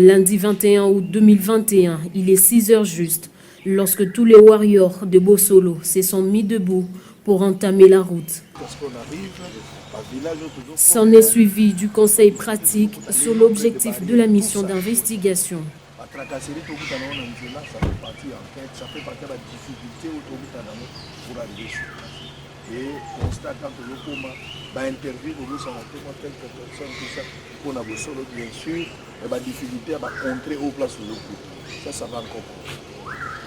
Lundi 21 août 2021, il est 6 heures juste, lorsque tous les warriors de Bossolo se sont mis debout pour entamer la route. S'en est suivi du conseil pratique sur l'objectif de la mission d'investigation. Et constat quand le coma interview de nous ça quelques personnes tout ça pour la Bossolo bien sûr et difficulté à contrer au place où ça va encore.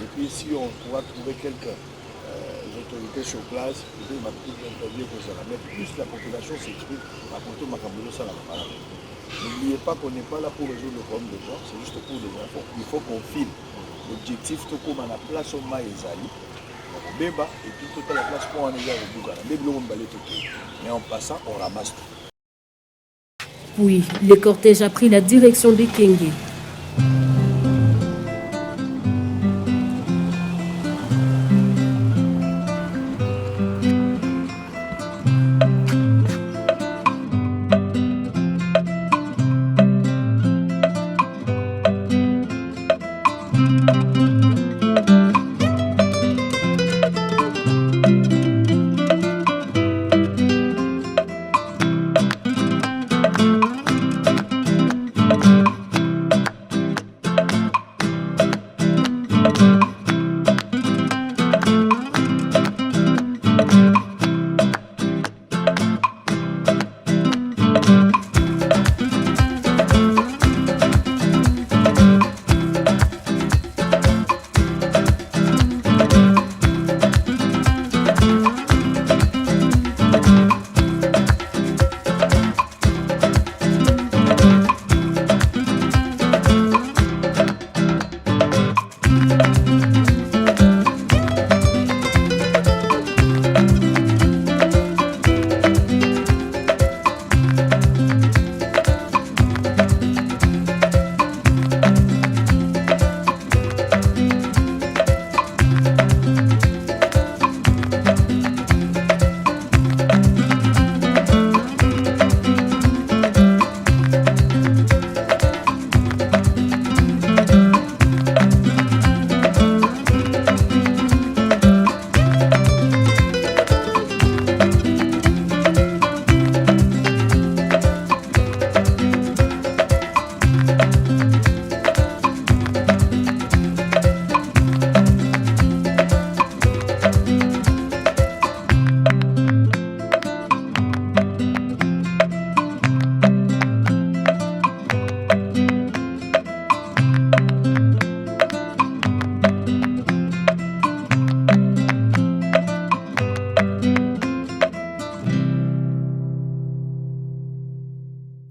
Et puis si on pourra trouver quelques autorités sur place, peut-être ma petite interview pour ça, mais plus la population s'exprime à côté de ma caméra ça la parole. N'oubliez pas qu'on n'est pas là pour résoudre le problème des gens, c'est juste pour les enfants. Il faut qu'on filme l'objectif tout comme à la place au Maïzali. Et puis toute la place pour en aller au Bougana. Mais en passant, on ramasse tout. Puis, le cortège a pris la direction de Kenge.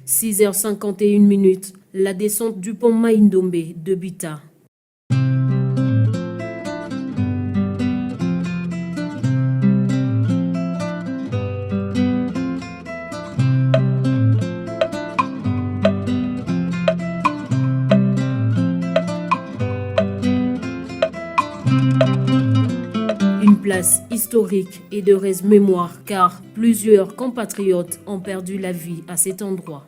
« 6h51, la descente du pont Maïndombe de Bita. Une place historique et de reste-mémoire car plusieurs compatriotes ont perdu la vie à cet endroit.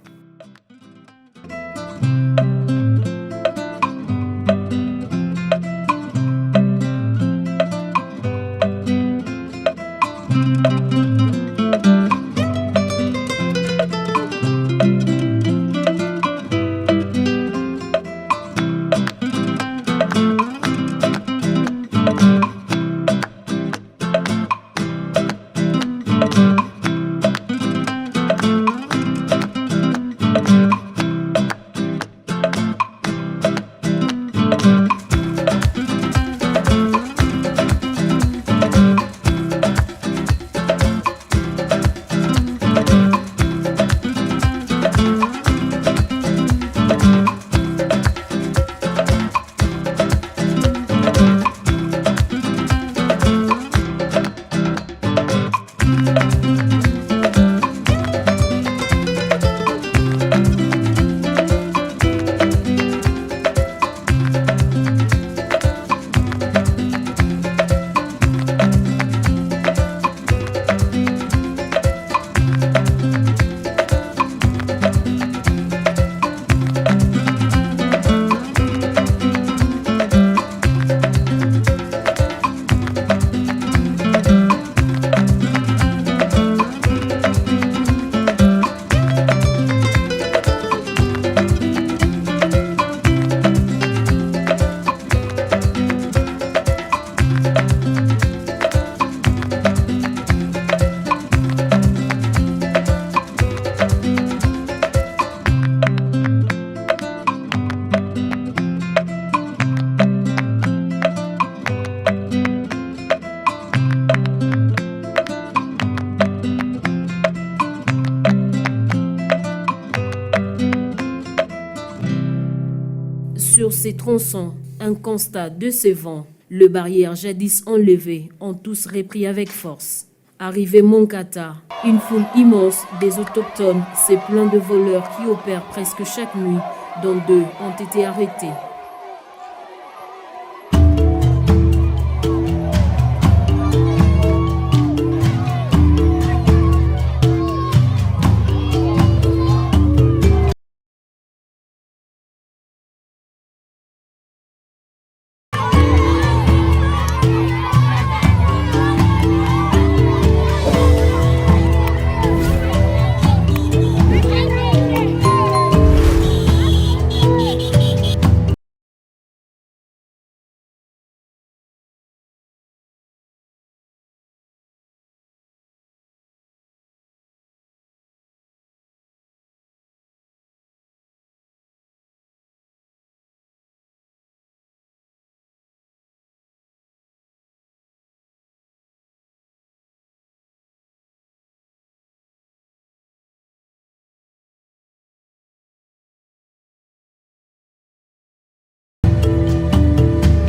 sur ces tronçons, un constat décevant. Les barrières jadis enlevées ont tous repris avec force. Arrivé Moncata, une foule immense des autochtones, ces plans de voleurs qui opèrent presque chaque nuit, dont 2 ont été arrêtés.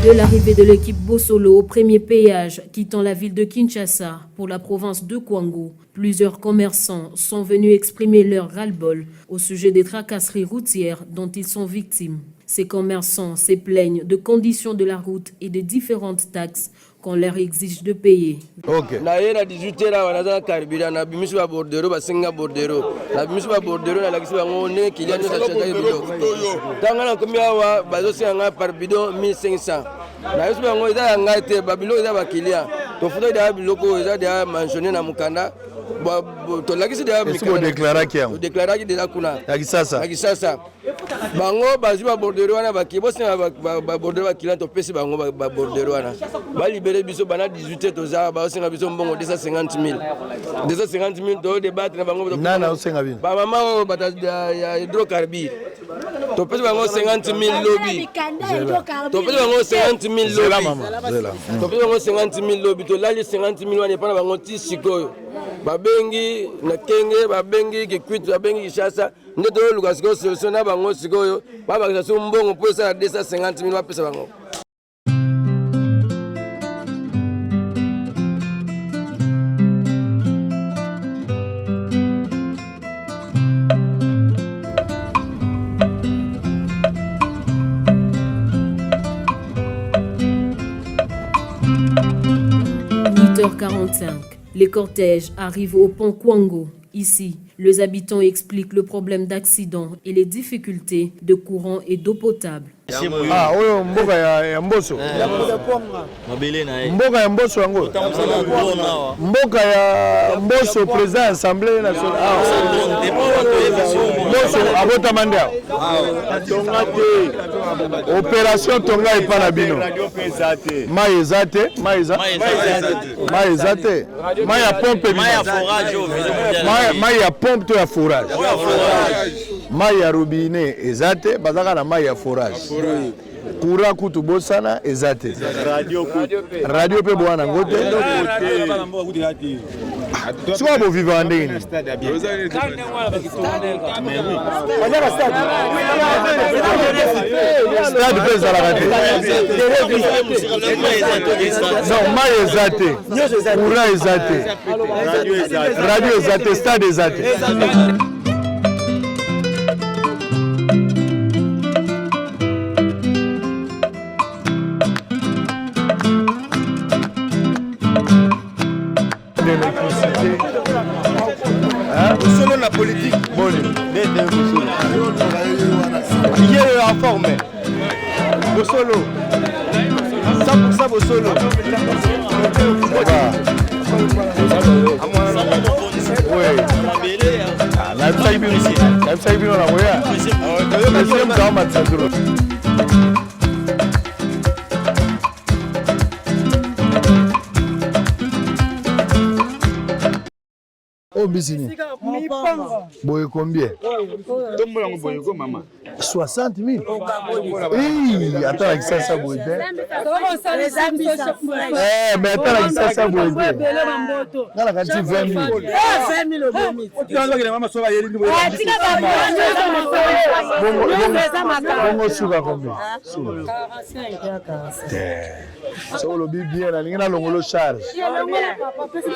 De l'arrivée de l'équipe Bosolo au premier péage quittant la ville de Kinshasa pour la province de Kwango, plusieurs commerçants sont venus exprimer leur ras-le-bol au sujet des tracasseries routières dont ils sont victimes. Ces commerçants se plaignent de conditions de la route et de différentes taxes qu'on leur exige de payer. Okay. Na yera 18 la wanaza karibira na bimisu ba bordero ba singa bordero na bimisu ba bordero na lakisi ba ngone kilian sa chaka bidon tangana komia wa bazo singa par bidon 1500 na yesu ba ngo ida ngate ba bilo ida ba kilian to futo ida biloko ida dia mentionner na mukanda to lakisi dia mikana déclarer ki yango déclarer ki de la kuna yakisasa bango baziba bordero wana bakibo singa ba bordero ba kilian to pesi bango ba bordero wana ba libérer biso bana 18 toza ba singa biso mbongo 250 000 to débattre na bango nana osenga bino ba mama bata ya hydrocarbure to pesi bango 50 000 lobby to pesi bango 50 000 lobby to pesi bango 50 000 lobby to lali 50 000 wana pana bango ti sikoyo babengi na kenge babengi kikwit babengi kishasa ndeto luka sikoyo solution na bango sikoyo baba kisa mbongo pesa 250 000 bapesa bango. h 45, les cortèges arrivent au pont Kwango. Ici, les habitants expliquent le problème d'accident et les difficultés de courant et d'eau potable. Ah, oyo mboka ya Mboso. Mboka ya Mboso yango. Mboka ya Mboso président assemblée nationale. Mboso abota manda. Opération tonga epana bino. Mai ezate. Mai ya pompe mai ya pompe to ya forage. Mai ya robinet ezate bazaka na mai ya forage. Courant kutu bosana ezate. Radio pe bwana ngote. Soit bo vivre en ndenge. Stade pe za la raté. Non, mai ezate. Courant ezate. Radio ezate, stade ezate. Selon la politique, bon, il est informé. Bosolo, 100% Bosolo. Oh, Bissini. Boye combien? 60 000. Oui, attends, avec ça, boye. Mais attends, avec ça, boye. Dans la quantité 20 000. 20 000. Bongo suka combien? Ça vous le dit bien, là, il y a le charge.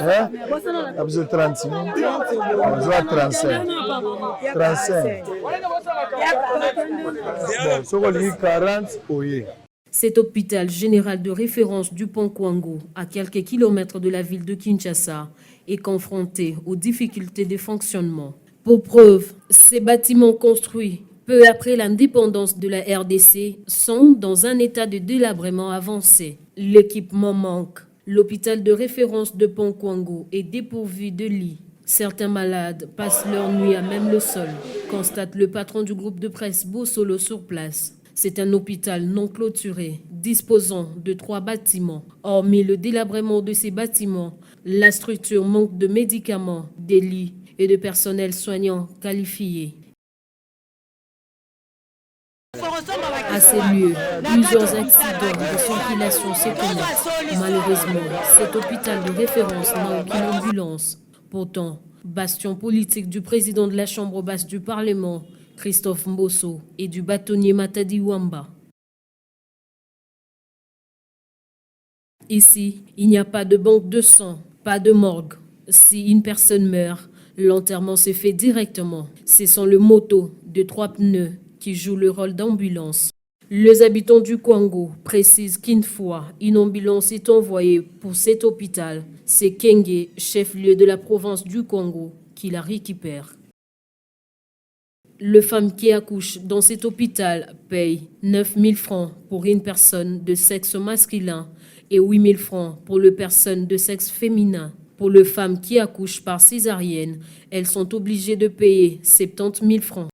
Hein? Il y a 36 000. On doit 35. 35. Bon, ça vous dit 40, oui. Cet hôpital général de référence du Pont Kwango, à quelques kilomètres de la ville de Kinshasa, est confronté aux difficultés de fonctionnement. Pour preuve, ces bâtiments construits peu après l'indépendance de la RDC sont dans un état de délabrement avancé. L'équipement manque. L'hôpital de référence de Pont Kwango est dépourvu de lits. Certains malades passent leur nuit à même le sol, constate le patron du groupe de presse Bosolo sur place. C'est un hôpital non clôturé, disposant de 3 bâtiments. Hormis le délabrement de ces bâtiments, la structure manque de médicaments, de lits et de personnel soignant qualifié. À ces lieux, plusieurs accidents de circulation se connectent. Malheureusement, cet hôpital de référence n'a aucune ambulance. Pourtant, bastion politique du président de la Chambre basse du Parlement, Christophe Mbosso, et du bâtonnier Matadi Wamba. Ici, il n'y a pas de banque de sang, pas de morgue. Si une personne meurt, l'enterrement se fait directement. Ce sont le moto de 3 pneus qui joue le rôle d'ambulance. Les habitants du Kwango précisent qu'une fois une ambulance est envoyée pour cet hôpital, c'est Kenge, chef-lieu de la province du Congo, qui la récupère. Les femmes qui accouchent dans cet hôpital payent 9 000 francs pour une personne de sexe masculin et 8 000 francs pour les personnes de sexe féminin. Pour les femmes qui accouchent par césarienne, elles sont obligées de payer 70 000 francs.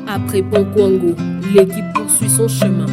Après Pont Kwango, l'équipe poursuit son chemin.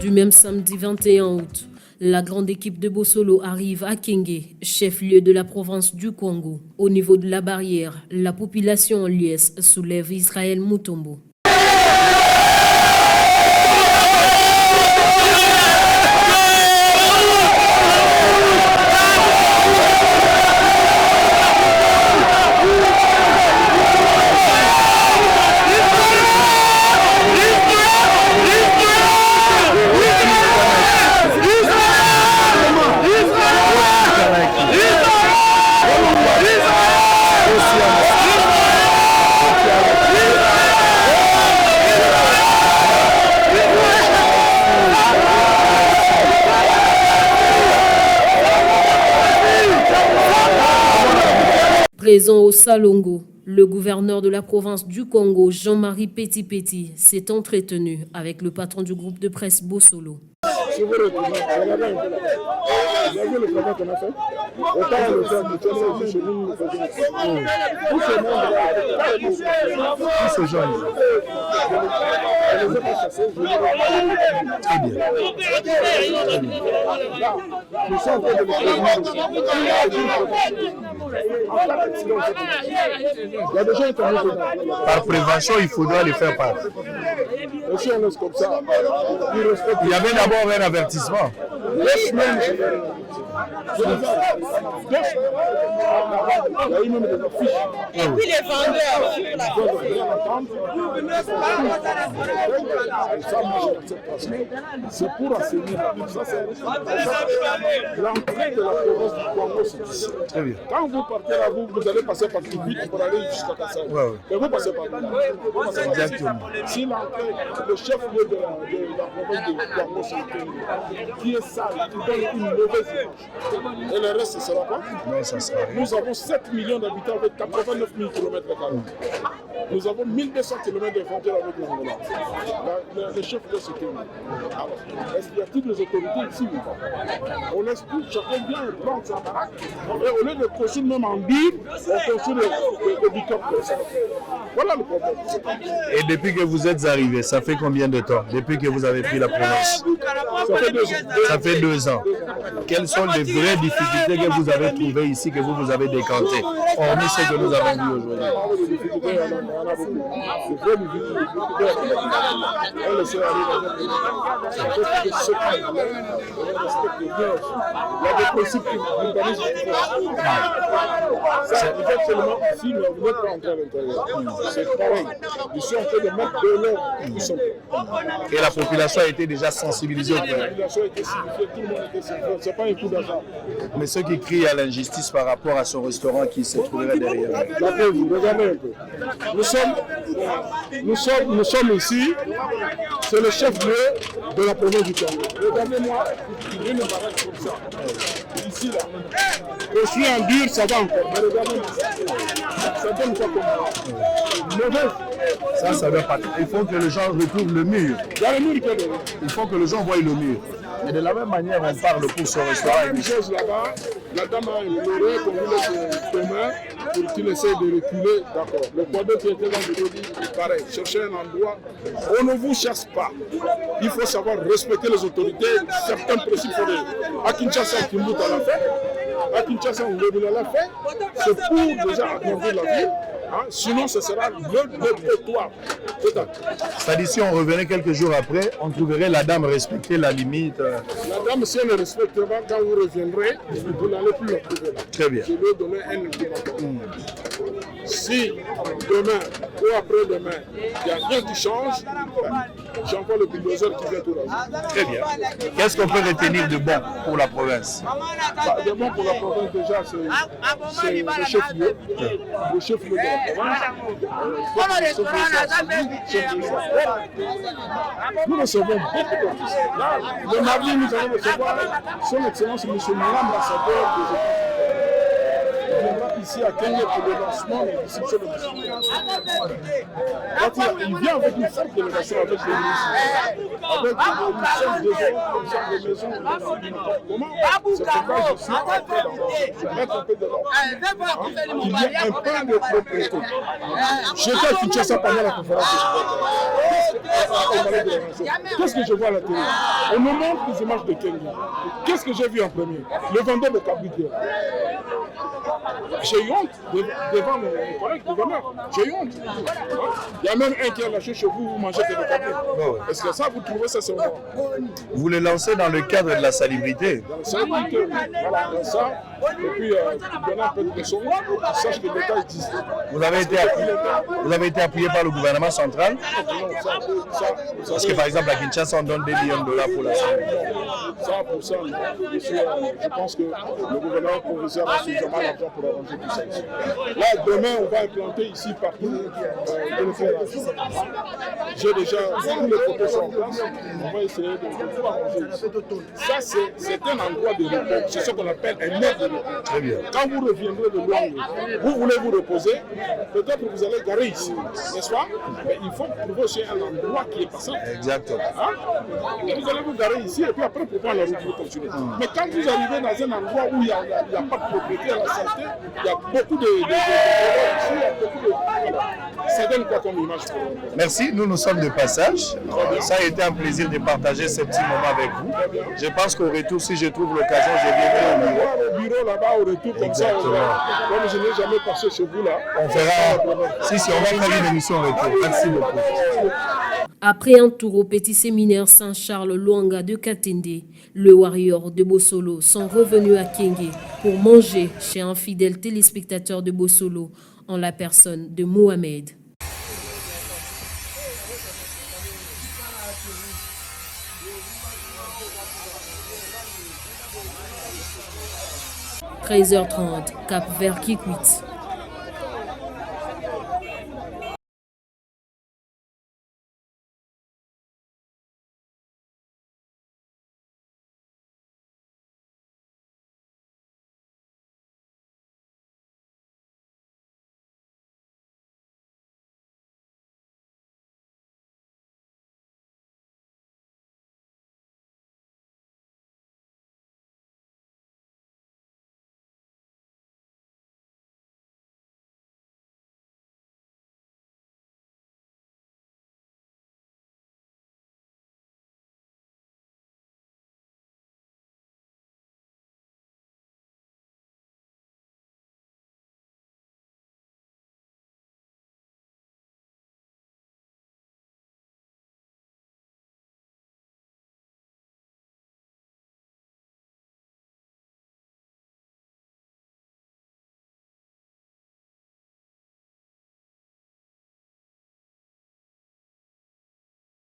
Du même samedi 21 août, la grande équipe de Bosolo arrive à Kenge, chef-lieu de la province du Congo. Au niveau de la barrière, la population en liesse soulève Israël Mutombo. Présent au Salongo, le gouverneur de la province du Congo, Jean-Marie Petit-Petit, s'est entretenu avec le patron du groupe de presse Bosolo. Si vous retournez, regardez un peu là. Vous avez vu le travail qu'on a fait? Autant le faire que tu as fait chez nous, tous ces membres-là, tous ces gens, je ne les ai pas chassés, je les ai pas chassés. Très bien. Là, nous sommes en train de le faire. Il y a des gens qui sont venus. Par prévention, il faudra les faire part. Et si on laisse comme ça, ils respectent. Il y avait d'abord un avertissement. 2 semaines, il y a eu même des affiches. Et puis les vendeurs. C'est pour assainir la ville. Ça, c'est l'entrée de la province du Congo. Très bien. Quand vous partez là, vous allez passer par Kibit pour aller jusqu'à Kassai. Et vous passez par là. Exactement. Si l'entrée, le chef-lieu de la province du Congo, c'est qui est sale, qui donne une mauvaise image. Et le reste, ce sera quoi? Non, ça sera rien. Nous avons 7 millions d'habitants avec 89 000 km². Nous avons 1200 km de frontières avec l'Angola. Le chef de ce pays. Alors, est-ce qu'il y a toutes les autorités ici? On laisse tout, chacun vient et prend sa baraque. Et au lieu de construire même en dur, on construit des bicop comme ça. Voilà le problème. Et depuis que vous êtes arrivé, ça fait combien de temps? Depuis que vous avez pris la province? Ça fait 2 ans. Ça fait 2 ans. Quelles sont les vraies difficultés que vous avez trouvées ici, que vous avez décantées, hormis ce que nous avons vu aujourd'hui? Les difficultés, il y en a beaucoup. Les vraies difficultés, on le sait aller dans notre ça fait que ce qu'on respecte bien. Il y a des principes d'urbanisme qui font. Ça, vous êtes seulement ici, mais vous n'êtes pas entré à l'intérieur. C'est pareil. Ils sont en train de mettre de l'ordre. Et la population a été déjà sensibilisée au La problème. population a été signifiée, tout le monde a été signifié. Ce n'est pas un coup d'argent. Mais ceux qui crient à l'injustice par rapport à ce restaurant qui se trouverait derrière. La pauvre, regardez un peu. Nous sommes ici, c'est le chef-lieu de la province du Congo. Regardez-moi, il une baraque comme ça. Ici, là. Je suis en dur, ça va encore. Mais regardez-moi. Ça donne quoi comme mauvaise. Ça va pas. Il faut que les gens retrouvent le mur. Il y a le mur qui est derrière. Il faut que les gens voient le mur. Et de la même manière, on parle pour ce restaurant. La même chose là-bas, la dame a imploré qu'on lui laisse demain pour qu'il essaie de reculer. D'accord. Le quadre qui était dans le dos dit pareil, cherchez un endroit. On ne vous chasse pas. Il faut savoir respecter les autorités. Certains principes sont à Kinshasa, Kimbouta l'a fait. À Kinshasa, Ngobila l'a fait. C'est pour déjà agrandir la ville. Hein? Sinon, ce sera le dépotoir. C'est-à-dire, si on revenait quelques jours après, on trouverait la dame respecter la limite. La dame, si elle ne respecte pas, quand vous reviendrez, vous n'allez plus la trouver là. Très bien. Je vais donner un ultimatum. Si demain ou après-demain, il n'y a rien qui change, j'envoie le bulldozer qui vient tout là. Très bien. Qu'est-ce qu'on peut retenir de bon pour la province? De bon pour la province, déjà, c'est le chef-lieu. Le chef-lieu de la province. Nous recevons beaucoup d'artistes. Là, le mardi, nous allons recevoir son Excellence M. l'ambassadeur des États-Unis. Il viendra ici à Kenya pour le lancement de la distribution de musique. Il vient avec une forte délégation avec les ministres, avec une chef de zone, comme ça, des maisons, comment? C'est pourquoi je suis en train de mettre un peu de l'ordre. Il y a un peu de propriété. J'étais à Kinshasa pendant la conférence de qu'est-ce que je vois à la télé? On me montre les images de Kenya. Qu'est-ce que j'ai vu en premier? Le vendeur de Kabuki. J'ai eu honte devant mes collègues gouverneurs. J'ai eu honte. Il y a même un qui a lâché chez vous, vous mangez que des papiers. Est-ce que ça, vous trouvez ça seulement? Vous le lancez dans le cadre de la salubrité. Dans la salubrité, voilà, dans ça. Et puis, donner un peu de leçons pour qu'ils sachent que l'État existe. Vous avez été appuyé par le gouvernement central? Parce que par exemple, à Kinshasa, on donne $2 millions pour la salubrité. Ça, pour ça, je pense que le gouvernement provisoire a suffisamment d'argent pour arranger tout ça ici. Là, demain, on va implanter ici partout de l'éclairage. J'ai déjà tous les photos sont en place. On va essayer de tout arranger ici. Ça, c'est un endroit de repos. C'est ce qu'on appelle un aide de Très bien. Quand vous reviendrez de Luango, vous voulez vous reposer, peut-être vous allez garer ici, n'est-ce pas? Mais il faut trouver aussi un endroit qui est passable. Exactement. Hein? Vous allez vous garer ici et puis après pour prendre la route, vous continuez. Mais quand vous arrivez dans un endroit où il n'y a pas de propriété à la santé, il y a beaucoup de ici, il y a beaucoup de... Ça donne quoi comme image pour vous? Merci, nous sommes de passage. Ça a été un plaisir de partager ce petit moment avec vous. Je pense qu'au retour, si je trouve l'occasion, je viendrai au bureau. Au bureau là-bas, au retour comme ça, comme je n'ai jamais passé chez vous là. On fera, si on va faire une émission au retour. Merci beaucoup. Après un tour au petit séminaire Saint-Charles Luanga de Katende, le Warrior de Bossolo sont revenus à Kenge pour manger chez un fidèle téléspectateur de Bossolo en la personne de Mohamed. « 13h30, Cap Vert Kikwit.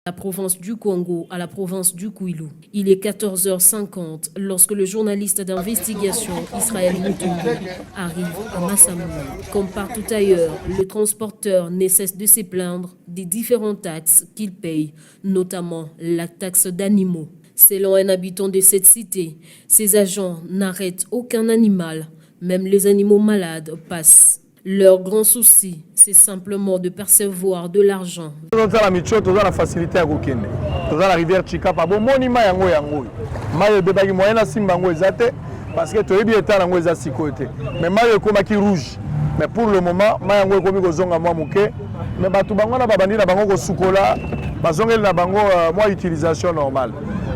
La province du Congo à la province du Kwilu. Il est 14h50 lorsque le journaliste d'investigation Israël Mutumbu arrive à Massamouna. Comme partout ailleurs, le transporteur ne cesse de se plaindre des différentes taxes qu'il paye, notamment la taxe d'animaux. Selon un habitant de cette cité, ces agents n'arrêtent aucun animal, même les animaux malades passent. Leur grand souci, c'est simplement de percevoir de l'argent. Dans la facilité à Gokende, dans la rivière Chikapa, bon monima yango yango. Mayo bebaki moyena simbango ezate parce que toyebi eta yango ezasi côté. Mais mayo komaki rouge. Mais pour le moment, mayo yango komi kozonga mwa muke. Mais batu bango na babandi na bango ko sukola, bazongeli na bango moi utilisation normale.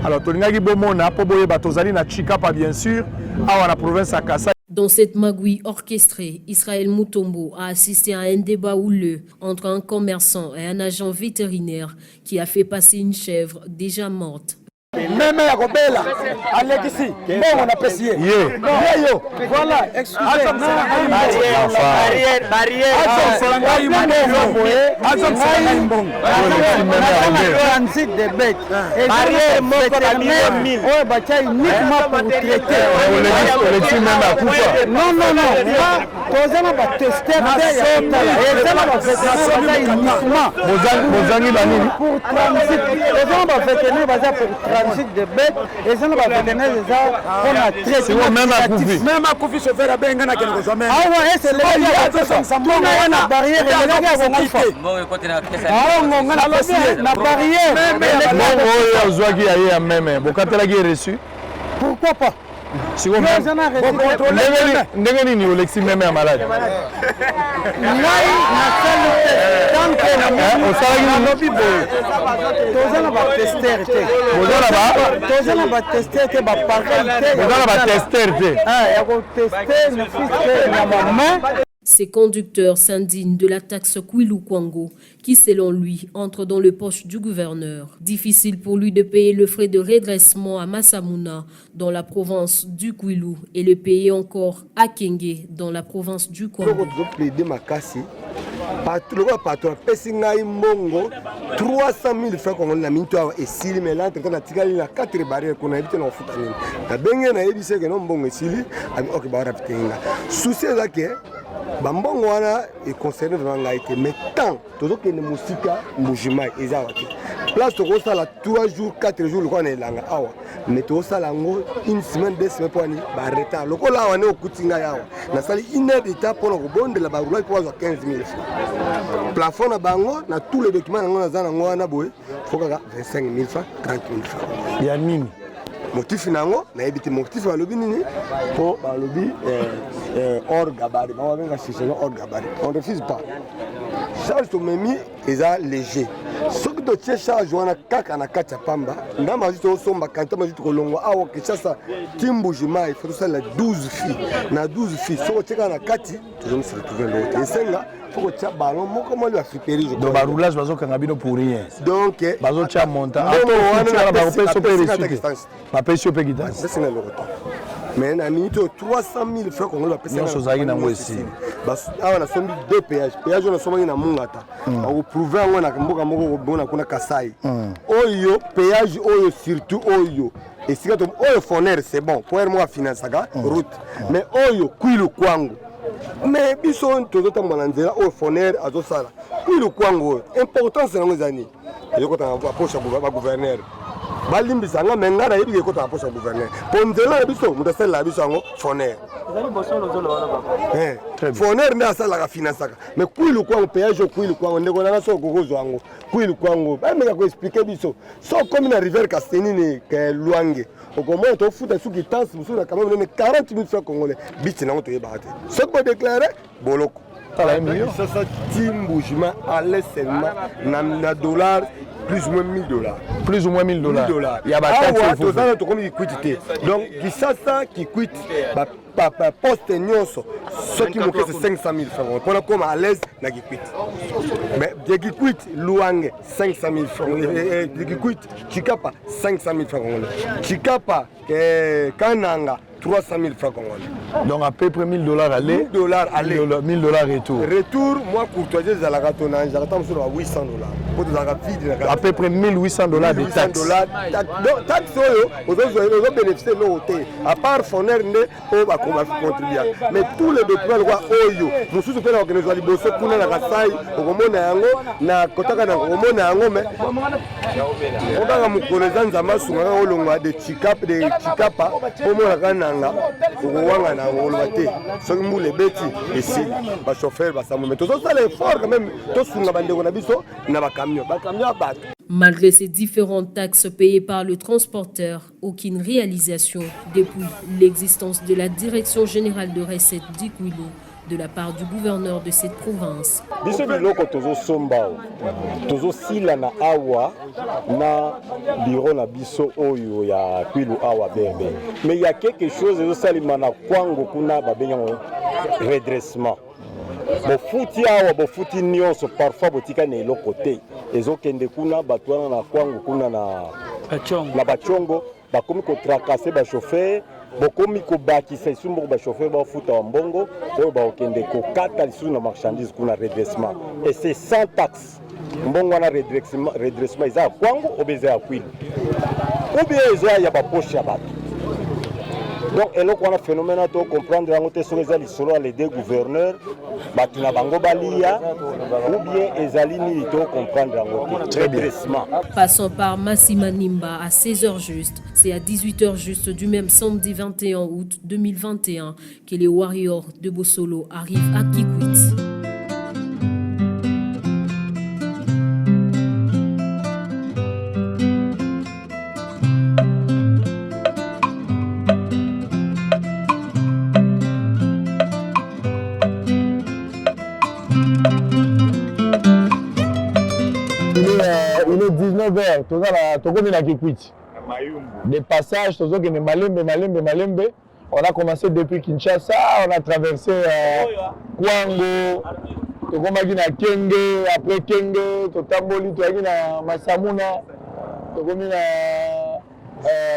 Alors tolingaki bomona po boye batozali na Chikapa bien sûr, awa na province à Kasai. Dans cette magouille orchestrée, Israël Mutombo a assisté à un débat houleux entre un commerçant et un agent vétérinaire qui a fait passer une chèvre déjà morte. Même à Gobela, Alexis, bon, on a apprécié. Voilà, excusez. Barrière. Transit des bêtes. Barrière, on va uniquement pour traiter. Non. Tous on va tester. Pour transit. On va vétérinaire pour transit de bêtes et ça ne va pas venir on a très même à Koufi se faire bien gana quelque chose ah ouais c'est la barrière et la barrière même pourquoi pas si on ndenge nini Alexis même est malade Ces conducteurs s'indignent de la taxe Kwilu-Kwango qui, selon lui, entre dans les poches du gouverneur. Difficile pour lui de payer le frais de redressement à Massamouna dans la province du Kwilu et le payer encore à Kenge dans la province du Kwango. Patron, Pessingaï Mongo, 300 000 francs qu'on a mis et s'il met là, on a tiré la 4 barrières qu'on a évité dans le foot. La bengue n'a évité que non bon et s'il avec ok barra pitenga. Souci là que Bambon wana est concerné dans la été mais tant tout que ne musika mujima ezawati. Place to ça la 3 jours 4 jours qu'on est là awa. mais tosala yango une semaine 2 semaines po ani baretard lokola awa ne okuti ngai awa nasali une heure d'état mpona kobondela baroulage mpo bazwa 15 000 francs plafond na bango na tous les documents nango naza nango wana boye fo kaka 25 000 francs 30 000 francs ya nini motif nango nayebi te motif balobi nini mpo balobi hors gabarit bango babenga session hors gabarit on refuse pas charge tomemi eza léger soki totie charge wana kaka na kati ya pamba nda mazwi tosomba kanta mazwi tokolongwa awa kinshasa timbujima il faut tosalela 12 filles na 12 filles soki otie kaka na kati tozomisi retrouve lote esenga faut kotia ballon moko moli bafriperi donc baroulage bazokanga bino pour rien donc bazotia montant bapesi yo mpe kitasi esenga eloko to mais na minute oyo 300 000 francs congolais bapesi nyonso ozalaki nango esili awa nasombi 2 péage péage oyo nasomaki na mungata bakoprouve yango na mboka moko kobona kuna kasai oyo péage oyo surtout oyo esika oyo foner c'est bon po ere moko afinansaka route mais oyo kwilu kwangu mais biso tozotambola na nzela oyo foner azosala kwilu kwangu oyo importance nango eza nini ezokota na poche ya bagouverneur balimbisa nga me nga nayebi ekota na poche ya gouverneur mpo nzela na biso moto asalela biso yango foner foner nde asalaka finansaka mais kwilu kwangu péage kwilu kwangu ndeko nanga so okokozwa yango kwilu kwangu bameka koexplike biso so komi na rivière kastenini ke lwange okomona tofuta suki tansi mosusu na kameme nene 40 000 francs congolais biti nango toyebaka te soki bodeklare boloko sasa timbugement allait seulement na dollar plus ou moins 1000 $. Plus ou moins 1000 $. Il y a des qui quittent. Donc, qui ça qui quitte, poste nyonso, ce qui manque c'est 500 000 francs. Pour comme à l'aise, na qui quitte. Mais dès qui quitte, Luange 500 000 francs. Dès qui quitte, Chikapa 500 000 francs. Chikapa, Kananga 300 000 francs congolais. Donc à peu près 1000 $ aller. 1000 $ aller. 1000 $ retour. Retour, moi courtoisie à la ratonage, j'attends sur 800 $. Pour des vide. À peu près 1800 $ de taxes. Donc taxes aux bénéficier de l'hôtel. À part Foner, on va contribuer. Mais tous les documents, Oyo, nous sommes fait l'organisation de Bosso, Kuna, la Rassaï, au Romonaango, na Kotaka, na Romonaango, mais on va me connaître dans Zama, sur un Olonga, de Chikapa, pour moi, la Okoanga na olwate soki mbule beti ici ba chauffeur ba samu mais tout ça l'effort quand même to sunga bandeko na biso na ba camion bato. Malgré ces différentes taxes payées par le transporteur, aucune réalisation depuis l'existence de la Direction générale de recettes d'Ikwilu de la part du gouverneur de cette province. Biso biloko tozo sombao tozo sila na awa na bureau na biso oyo ya Kwilu awa bebe mais il y a quelque chose ezo salima na kwango kuna babenya redressement bofuti awa bofuti nyonso parfois botika na eloko te ezokende kuna batwana na kwango kuna na bachongo bakomi kotracasser ba chauffeur bokomi kobakisa lisusu mboko bachauffeur bafuta wa mbongo oyo baokende kokata lisusu na marchandise kuna redressement et c'est sans taxe mbongo wana redressement eza ya kwango obe eza ya Kwilu obe eza ya bapoche ya bato. Donc eloko wana phénomène to comprendre yango te soki eza lisolo ya les deux gouverneurs bato na bango balia ou bien ezali nini to comprendre yango te redressement. Passons par Massima Nimba à 16h juste. C'est à 18h juste du même samedi 21 août 2021 que les Warriors de Bossolo arrivent à Kikwit. Il est 19h, tokomi na Kikwit. Des passages, tozokende Malembe. On a commencé depuis Kinshasa, on a traversé Kwango, tokomaki na Kenge, après Kenge, totamboli, toyaki na Masamuna, tokomi na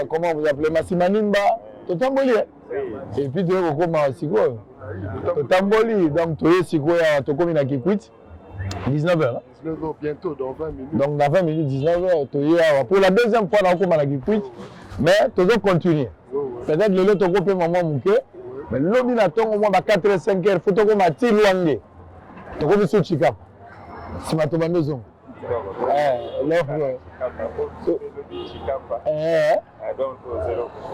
comment vous appelez Massima Nimba, totamboli. Et puis tokoma sikoyo. Totamboli, donc toye sikoyo tokomi na Kikwit. 19h. Bientôt, dans 20 minutes. Donc, dans 20 minutes, 19h, pour la deuxième fois, on a Kikwit, mais tu dois continuer. Peut-être que l'autre groupe maman mouké, mais l'homme a au moins 4h, 5h, il faut que tu aies Tilouangé. Tu as sur Chikap. C'est ma tombe maison.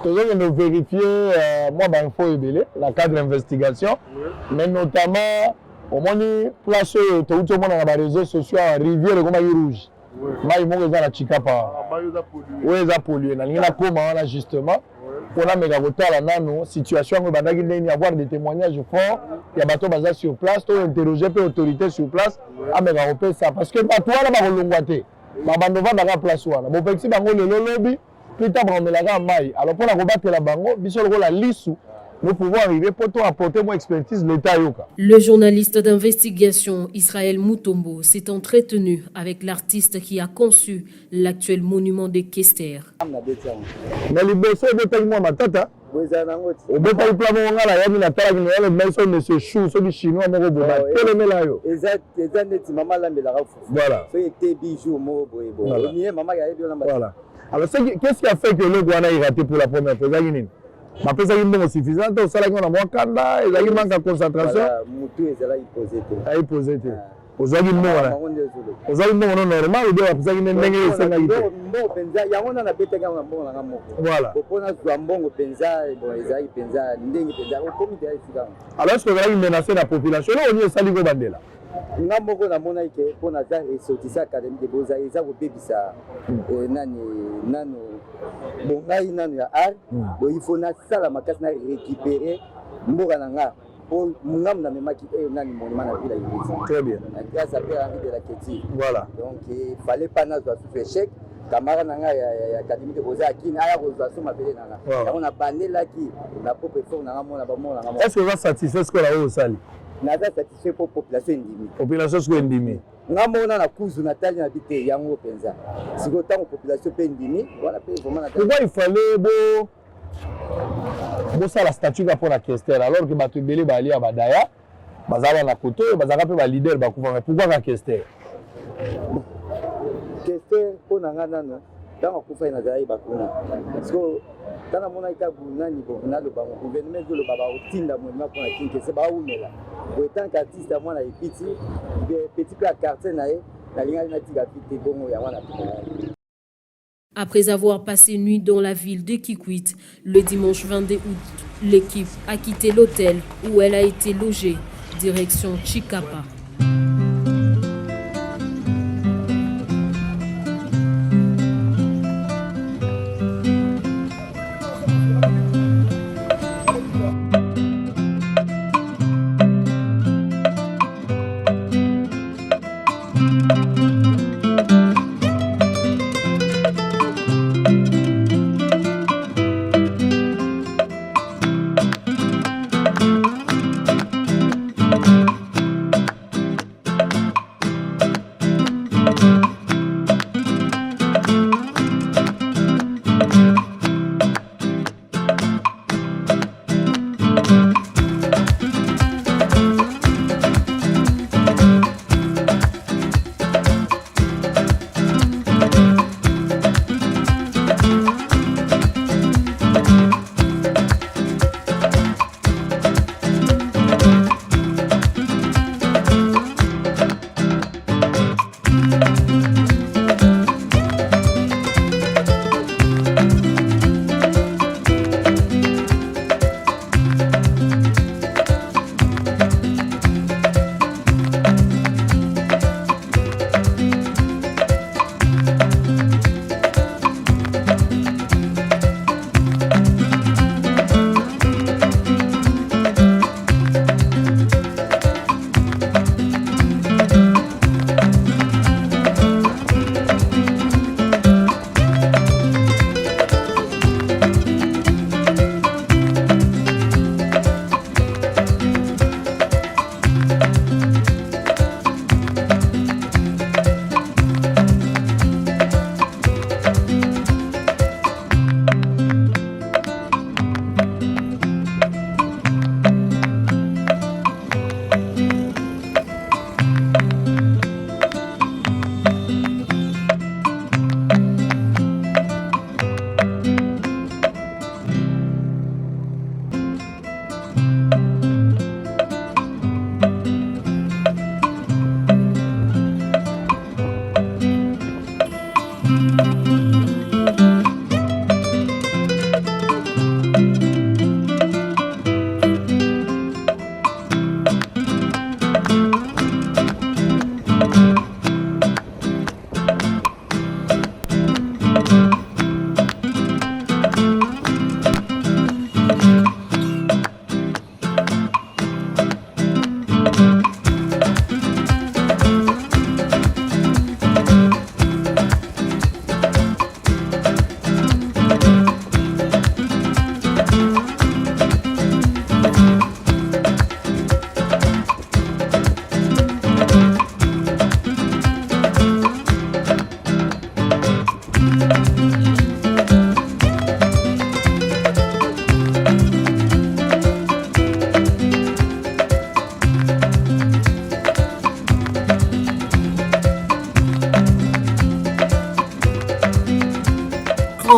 Nous avons vérifié moi info ebele dans le cadre d'investigation, mais notamment au moins place tout le monde dans les réseaux sociaux rivière comme rouge. Maï mo eza na Chikapa. Oui, eza pollué. Na linga koma là justement. On a méga kotala nano situation ngo bandaki ndeni avoir des témoignages forts. Il y a bateau baza sur place, to interroger pe autorité sur place. A méga repé ça parce que bateau wana ba kolongwa te. Ba bando va dans place wana. Bo pexi bango le lobby. Plus tard on melaka mai. Alors pour la combattre la bango, biso la lisu. Nous pouvons arriver pour apporter mon expertise l'État yoka. Le journaliste d'investigation Israël Mutombo s'est entretenu avec l'artiste qui a conçu l'actuel monument de Kester. Mais les bossons de tellement ma tata. Au bout de plan on a la yami na tala qui nous mais ça monsieur Chou, celui chinois mo bo ba. Tele mela yo. Exact maman la mela rafu. Voilà. So était bijou mo boy bo. Ni maman ya yebi lamba. Voilà. Alors qu'est-ce qui a fait que le Guana est raté pour la première fois? Ma pesa qui est suffisant, au salaire qu'on a moins kanda, il y a une manque de concentration. Moutou est là, il posait. Il posait. Aux aguilles morts. Aux aguilles morts normal, ou bien la pesa qui n'est pas voilà. Alors, est-ce que vous avez menacé la population? Là, on est sali go bandela. Nga moko na mona ike pour na za ressortissant académie de beaux-arts eza ko bebisa nano bongai nano ya art donc il faut na sala makasi na récupérer mboka na nga pour mungam na memaki nani monument na ville ya très bien grâce à Pierre Henri de la Kéti voilà donc il fallait pas na zo faire chèque camarade na nga ya académie de beaux-arts qui na ya ko zo so mabele na nga on a bandela qui na propre fond na mona ba mona na est-ce que vous satisfait ce que la au sali naza satisfait pour population indimi. Population soit indimi. Ngamona na kuzu natali na bité yango penza. Siko tango population pe indimi, voilà pe vraiment natali. Pourquoi il fallait bo ça la statue pour la Kester alors que batu belé bali à Badaya, bazala na koto, bazaka pe ba leader ba kufa. Pourquoi la Kester? Kester pour nanga nano. Dans kufa na zai ba kuna. Parce que kana mona ita bunani bo na lo ba gouvernement zo lo baba otinda mona pour na kinke se ba unela. Pour tant qu'artiste moi na epiti petit peu à quartier na e na linga na tika pite bongo ya wana. Après avoir passé nuit dans la ville de Kikwit, le dimanche 22 août, l'équipe a quitté l'hôtel où elle a été logée, direction Chikapa.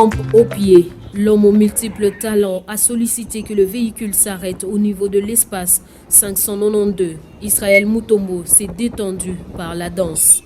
Rampe au pied. L'homme aux multiples talents a sollicité que le véhicule s'arrête au niveau de l'espace 592. Israël Mutombo s'est détendu par la danse.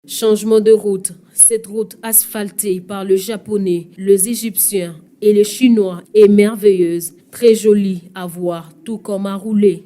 Changement de route. Cette route asphaltée par le Japonais, les Égyptiens et les Chinois est merveilleuse, très jolie à voir, tout comme à rouler.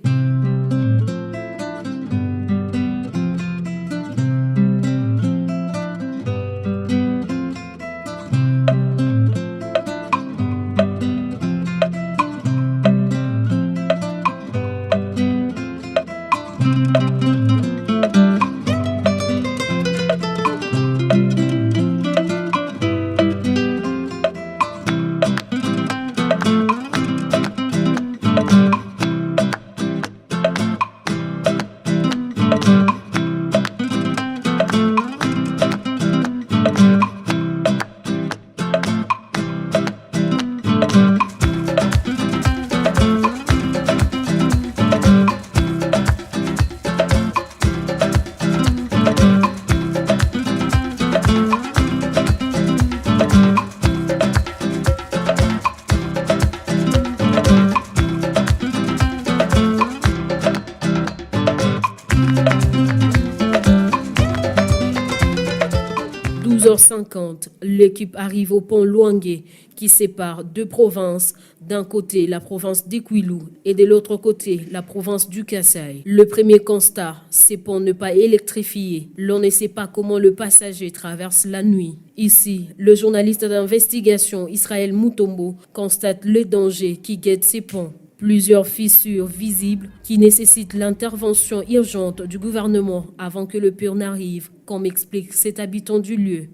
L'équipe arrive au pont Luangue qui sépare deux provinces, d'un côté la province d'Ikwilou et de l'autre côté la province du Kasaï. Le premier constat, c'est pour ne pas électrifier. L'on ne sait pas comment le passager traverse la nuit. Ici, le journaliste d'investigation Israël Mutombo constate le danger qui guette ces ponts. Plusieurs fissures visibles qui nécessitent l'intervention urgente du gouvernement avant que le pire n'arrive, comme explique cet habitant du lieu.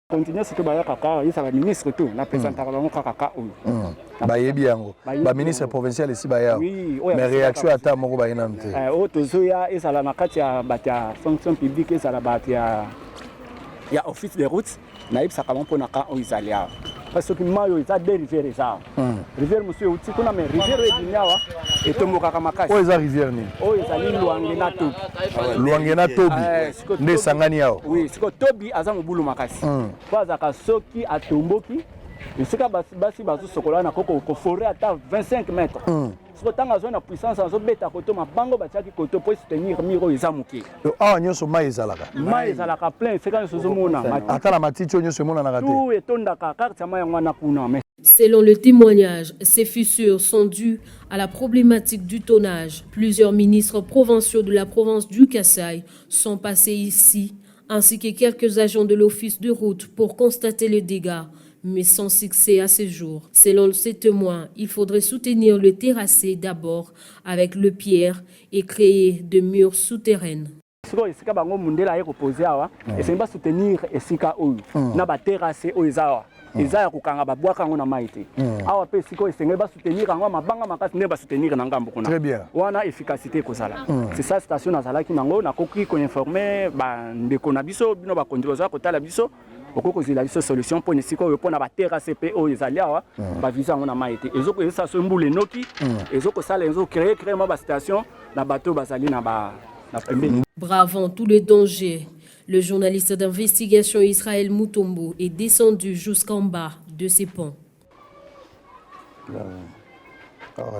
Continuer ce que le ministre tout la présentation kaka bayebi yango ba ministre provincial ici baya mais réaction ata moko ba ina mte tozoya ezala na kati ya batia fonction publique ezala batia ya office de route na ibsa kama mpona ka oizalia parce que mayo eza de rivière ça rivière monsieur uti kuna mais rivière edinyawa etomboka kama kasi o eza rivière ni o ezali Luangue na Tobi Luangue na Tobi nde sangani yao oui siko Tobi aza mobulu makasi po azaka soki atomboki esika basi bazo sokola na koko ko forêt ata 25 mètres siko tanga zona puissance azo beta koto mabango batiaki koto pour soutenir miro ezamuki awa nyonso mai ezalaka plein seka nyonso zomona ata na matiti oyo nyonso emonanaka te tout etondaka carte ya mai yango wana kuna. Selon le témoignage, ces fissures sont dues à la problématique du tonnage. Plusieurs ministres provinciaux de la province du Kasaï sont passés ici, ainsi que quelques agents de l'office de route pour constater les dégâts, mais sans succès à ce jour. Selon ces témoins, il faudrait soutenir le terrassé d'abord avec le pierre et créer de murs souterrains. Siko esika bango mundela ye reposer awa esengi soutenir esika oyo na ba terrasse oyo ezawa ezaya kokanga babwaka ngo na maite awa pe siko esengi soutenir yango mabanga makasi ne soutenir na ngambo kuna wana efficacité kozala c'est ça station nazalaki nango nakoki ko informer ba ndeko na biso bino ba contrôleur kotala biso okoko zila biso solution pour nesiko oyo pona ba terrasse pe oyo ezali awa ba visa ngo na maite ezoko esa so mbule noki ezoko sala ezo créer ma station na bateau bazali na ba. Bravant tous les dangers, le journaliste d'investigation Israël Mutombo est descendu jusqu'en bas de ces ponts.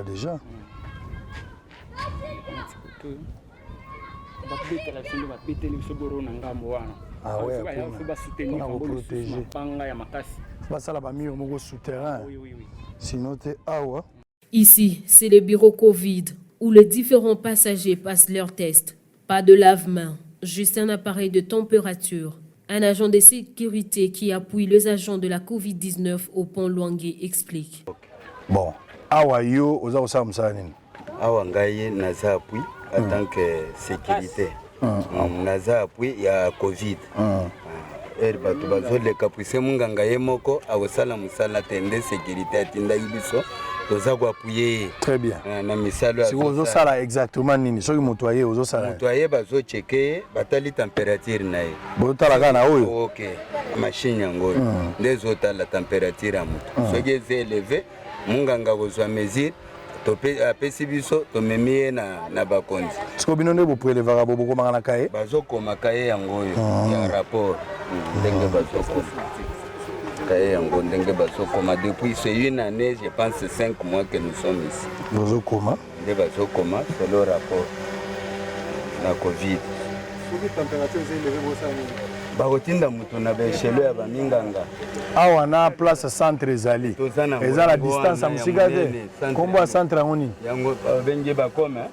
Déjà. Ah ouais, ici, c'est le bureau Covid où les différents passagers passent leurs tests. Pas de lave-main, juste un appareil de température. Un agent de sécurité qui appuie les agents de la Covid-19 au pont Luangue explique. Bon, awa yo oza osala mosala nini? Awa ngai naza appui en tant que sécurité. Naza appui ya Covid. Bato bazoleka puise munganga ye moko awosala mosala tende sécurité atindaki biso. Très bien. Si vous avez ça exactement nini, soki motoyer ozo sala. Motoyer bazo checker batali température na ye. Botala kana oyo. OK. Machine yango. Ndezo tala température ya moto. Soki eze élevé, munganga kozwa mesure topé apesi biso tomemie na bakonzi. Siko bino nde bo prélevera bo komanga na kaye. Bazo koma kaye yango oyo ya rapport. Ndenge bazo koma. Depuis c'est une année, je pense 5 mois que nous sommes ici. Vous êtes comment? C'est le rapport la Covid. Barotinda mutu na beshelo ya baminganga. Awa na place centre ezali. Eza la distance musika te. Kombo ya centre ngoni. Yango benje bakome.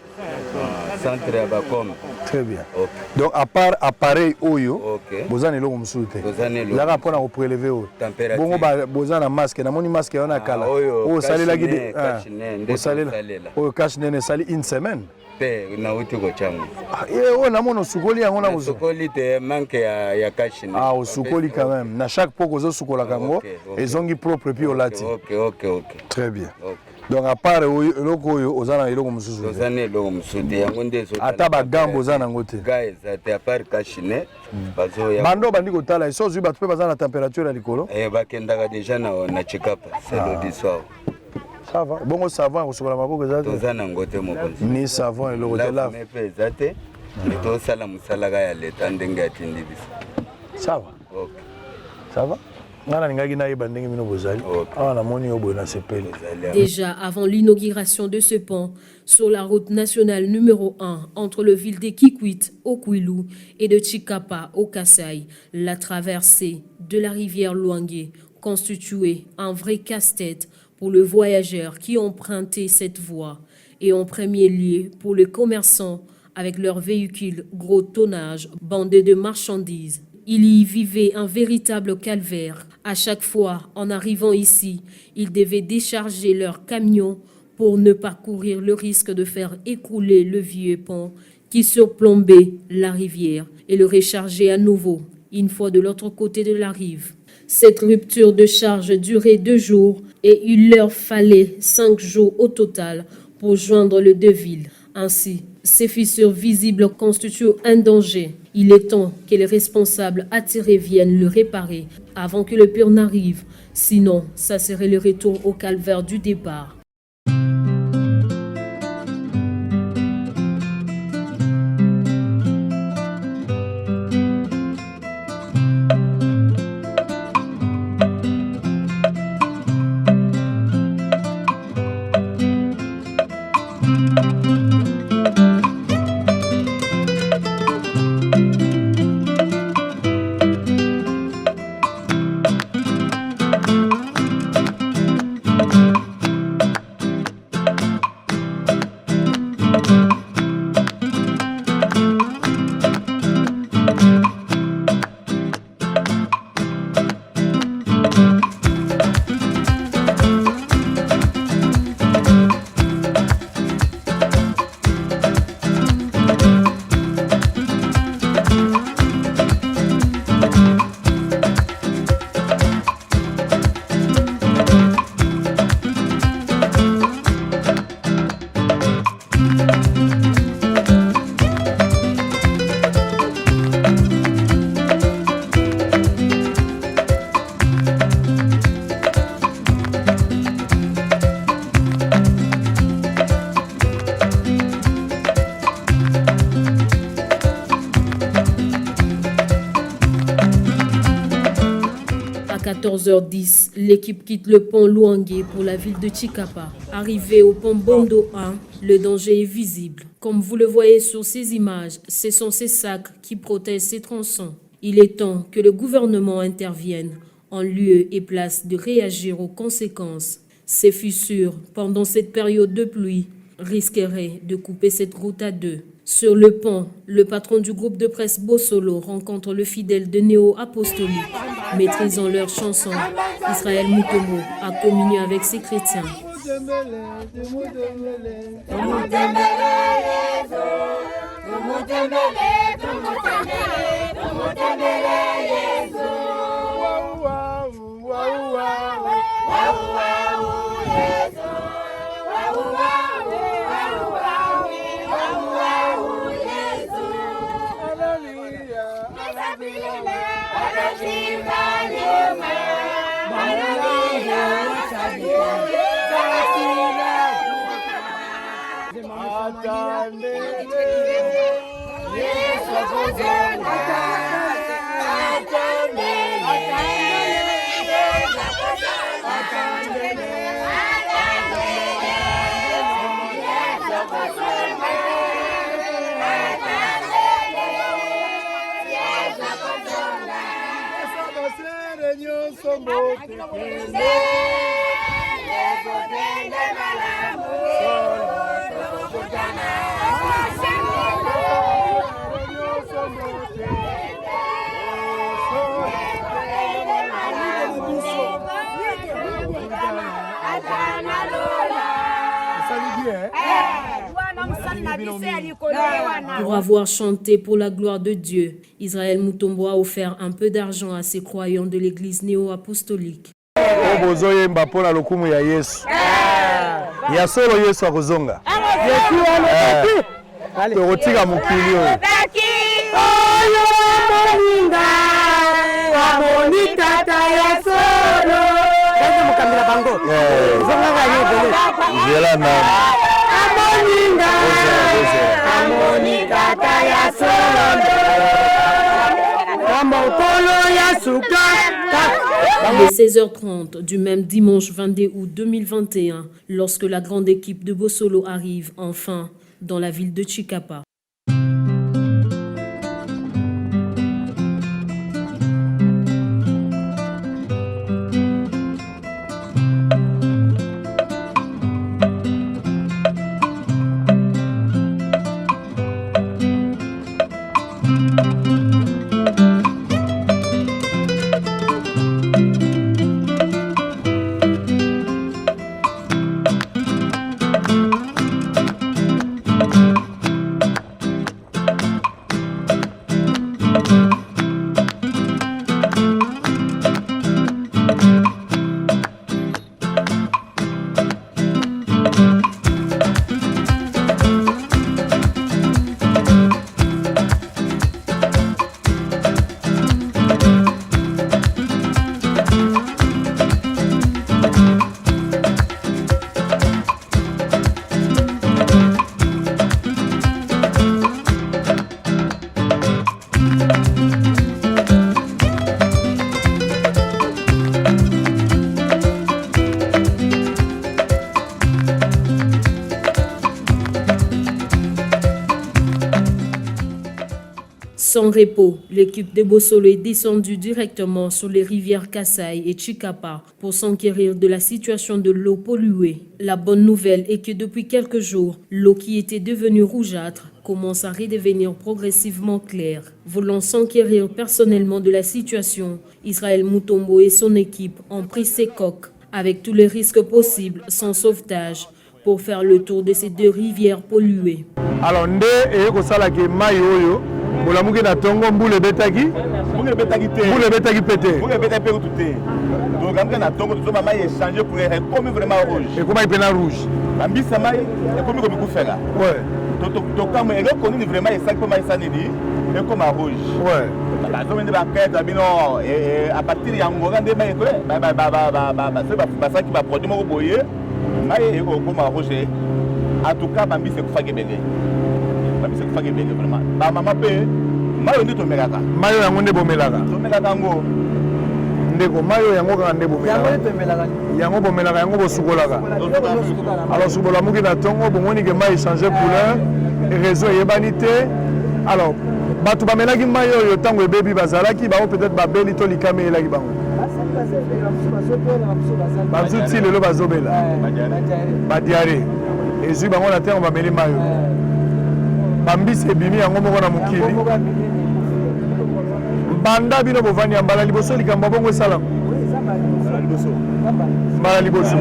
Centre ya bakome. Très bien. Okay. Donc à part appareil oyo, bozana eloko mususu te. Zaka pona ko prélever oyo. Bongo bozana masque, na moni masque yana kala. Oyo salela gide. Oyo salela. Oyo cash nene sali une semaine. Na uti ko changu. On a mon sukoli yango na bozo. Sukoli te manque ya cash ne. Ah, au sukoli quand même. Na chaque poko zo sukola kango, ezongi propre puis olati. OK. Très bien. Donc à part eloko oyo ozana eloko mususu. Ozana eloko mususu yango ndezo. Ata ba gambo ozana ngote. Guys, ata à part cash ne bazo ya. Bando bandi ko tala iso zu batu pe bazana température ya likolo. Bakendaka déjà na check-up, c'est le soir. Ça va. Bon, savon, on se voit la maboko zate. Tozana ngote mokonzi. Ni savon et le hôtel. Mais pe zate. To sala musala ya leta ndenge atindi biso. Ça va. OK. Ça va. Déjà avant l'inauguration de ce pont, sur la route nationale numéro 1 entre le ville de Kikwit au Kwilu et de Chikapa au Kasaï, la traversée de la rivière Luangue constituait un vrai casse-tête pour les voyageurs qui empruntaient cette voie et en premier lieu pour les commerçants avec leurs véhicules gros tonnage bandés de marchandises. Il y vivait un véritable calvaire. À chaque fois, en arrivant ici, ils devaient décharger leurs camions pour ne pas courir le risque de faire écrouler le vieux pont qui surplombait la rivière et le recharger à nouveau, une fois de l'autre côté de la rive. Cette rupture de charge durait 2 jours et il leur fallait 5 jours au total pour joindre les deux villes. Ainsi, ces fissures visibles constituent un danger. Il est temps que les responsables attirés viennent le réparer avant que le pire n'arrive. Sinon, ça serait le retour au calvaire du départ. 14h10, l'équipe quitte le pont Louangué pour la ville de Chikapa. Arrivé au pont Bondo 1, le danger est visible. Comme vous le voyez sur ces images, ce sont ces sacs qui protègent ces tronçons. Il est temps que le gouvernement intervienne en lieu et place de réagir aux conséquences. Ces fissures, pendant cette période de pluie, risqueraient de couper cette route à deux. Sur le pont, le patron du groupe de presse Bosolo rencontre le fidèle de Néo-Apostolique. Maîtrisant leur chanson, Israël Mutombo a communié avec ses chrétiens. Pour avoir chanté pour la gloire de Dieu, Israël Mutombo a offert un peu d'argent à ses croyants de l'église néo-apostolique. Il est 16h30 du même dimanche 22 août 2021 lorsque la grande équipe de Bosolo arrive enfin dans la ville de Chikapa. Sans repos, l'équipe de Bosolo est descendue directement sur les rivières Kassai et Chikapa pour s'enquérir de la situation de l'eau polluée. La bonne nouvelle est que depuis quelques jours, l'eau qui était devenue rougeâtre commence à redevenir progressivement claire. Voulant s'enquérir personnellement de la situation, Israël Mutombo et son équipe ont pris ses coques avec tous les risques possibles sans sauvetage pour faire le tour de ces deux rivières polluées. Alors, Bolamuki na tongo mbule betaki pété. Donc na tongo to mama échanger pour comme vraiment rouge. Et comment il peut na rouge? Bambisa mai et comme comme kufela. Ouais. To comme et reconnu vraiment et ça comme ça ne dit et comme rouge. Ouais. La zone de banquette abino et à partir ya ngora de mai c'est ça qui va produire mo boyer. Mai et comme rouge. En tout cas bambisa kufake belé. Bambisa kufake belé vraiment. Ba mama pe mayo ndi to melaka. Mayo yango nde bo melaka. To melaka ngo. ndeko mayo yango kaka nde bomelaka yango bomelaka yango bosukolaka alors sukola muki na ntongo bomoni ke mai échanger couleur réseau eyebani te alors bato bamelaki mai oyo ntango ebebi bazalaki bango peut-être babeli to likama eyelaki bango bazuti lelo bazobela badiare ezwi bango na ntango bameli mai oyo bambisi ebimi yango moko na mokili banda bino bovandi ya mbala liboso likambo bongo esalamu mbala liboso.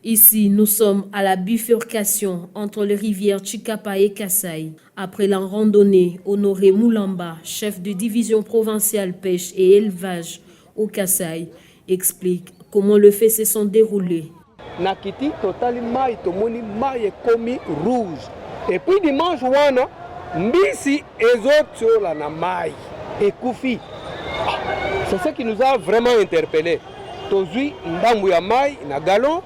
Ici, nous sommes à la bifurcation entre les rivières Chikapa et Kasaï. Après la randonnée, Honoré Moulamba, chef de division provinciale pêche et élevage au Kasaï, explique comment le fait se sont déroulés. Nakiti totali mai tomoni mai ekomi rouge. Et puis dimanche wana mbisi ezotiola na mai ekufi. C'est ce qui nous a vraiment interpellé. Tozui ndambu ya mai na galon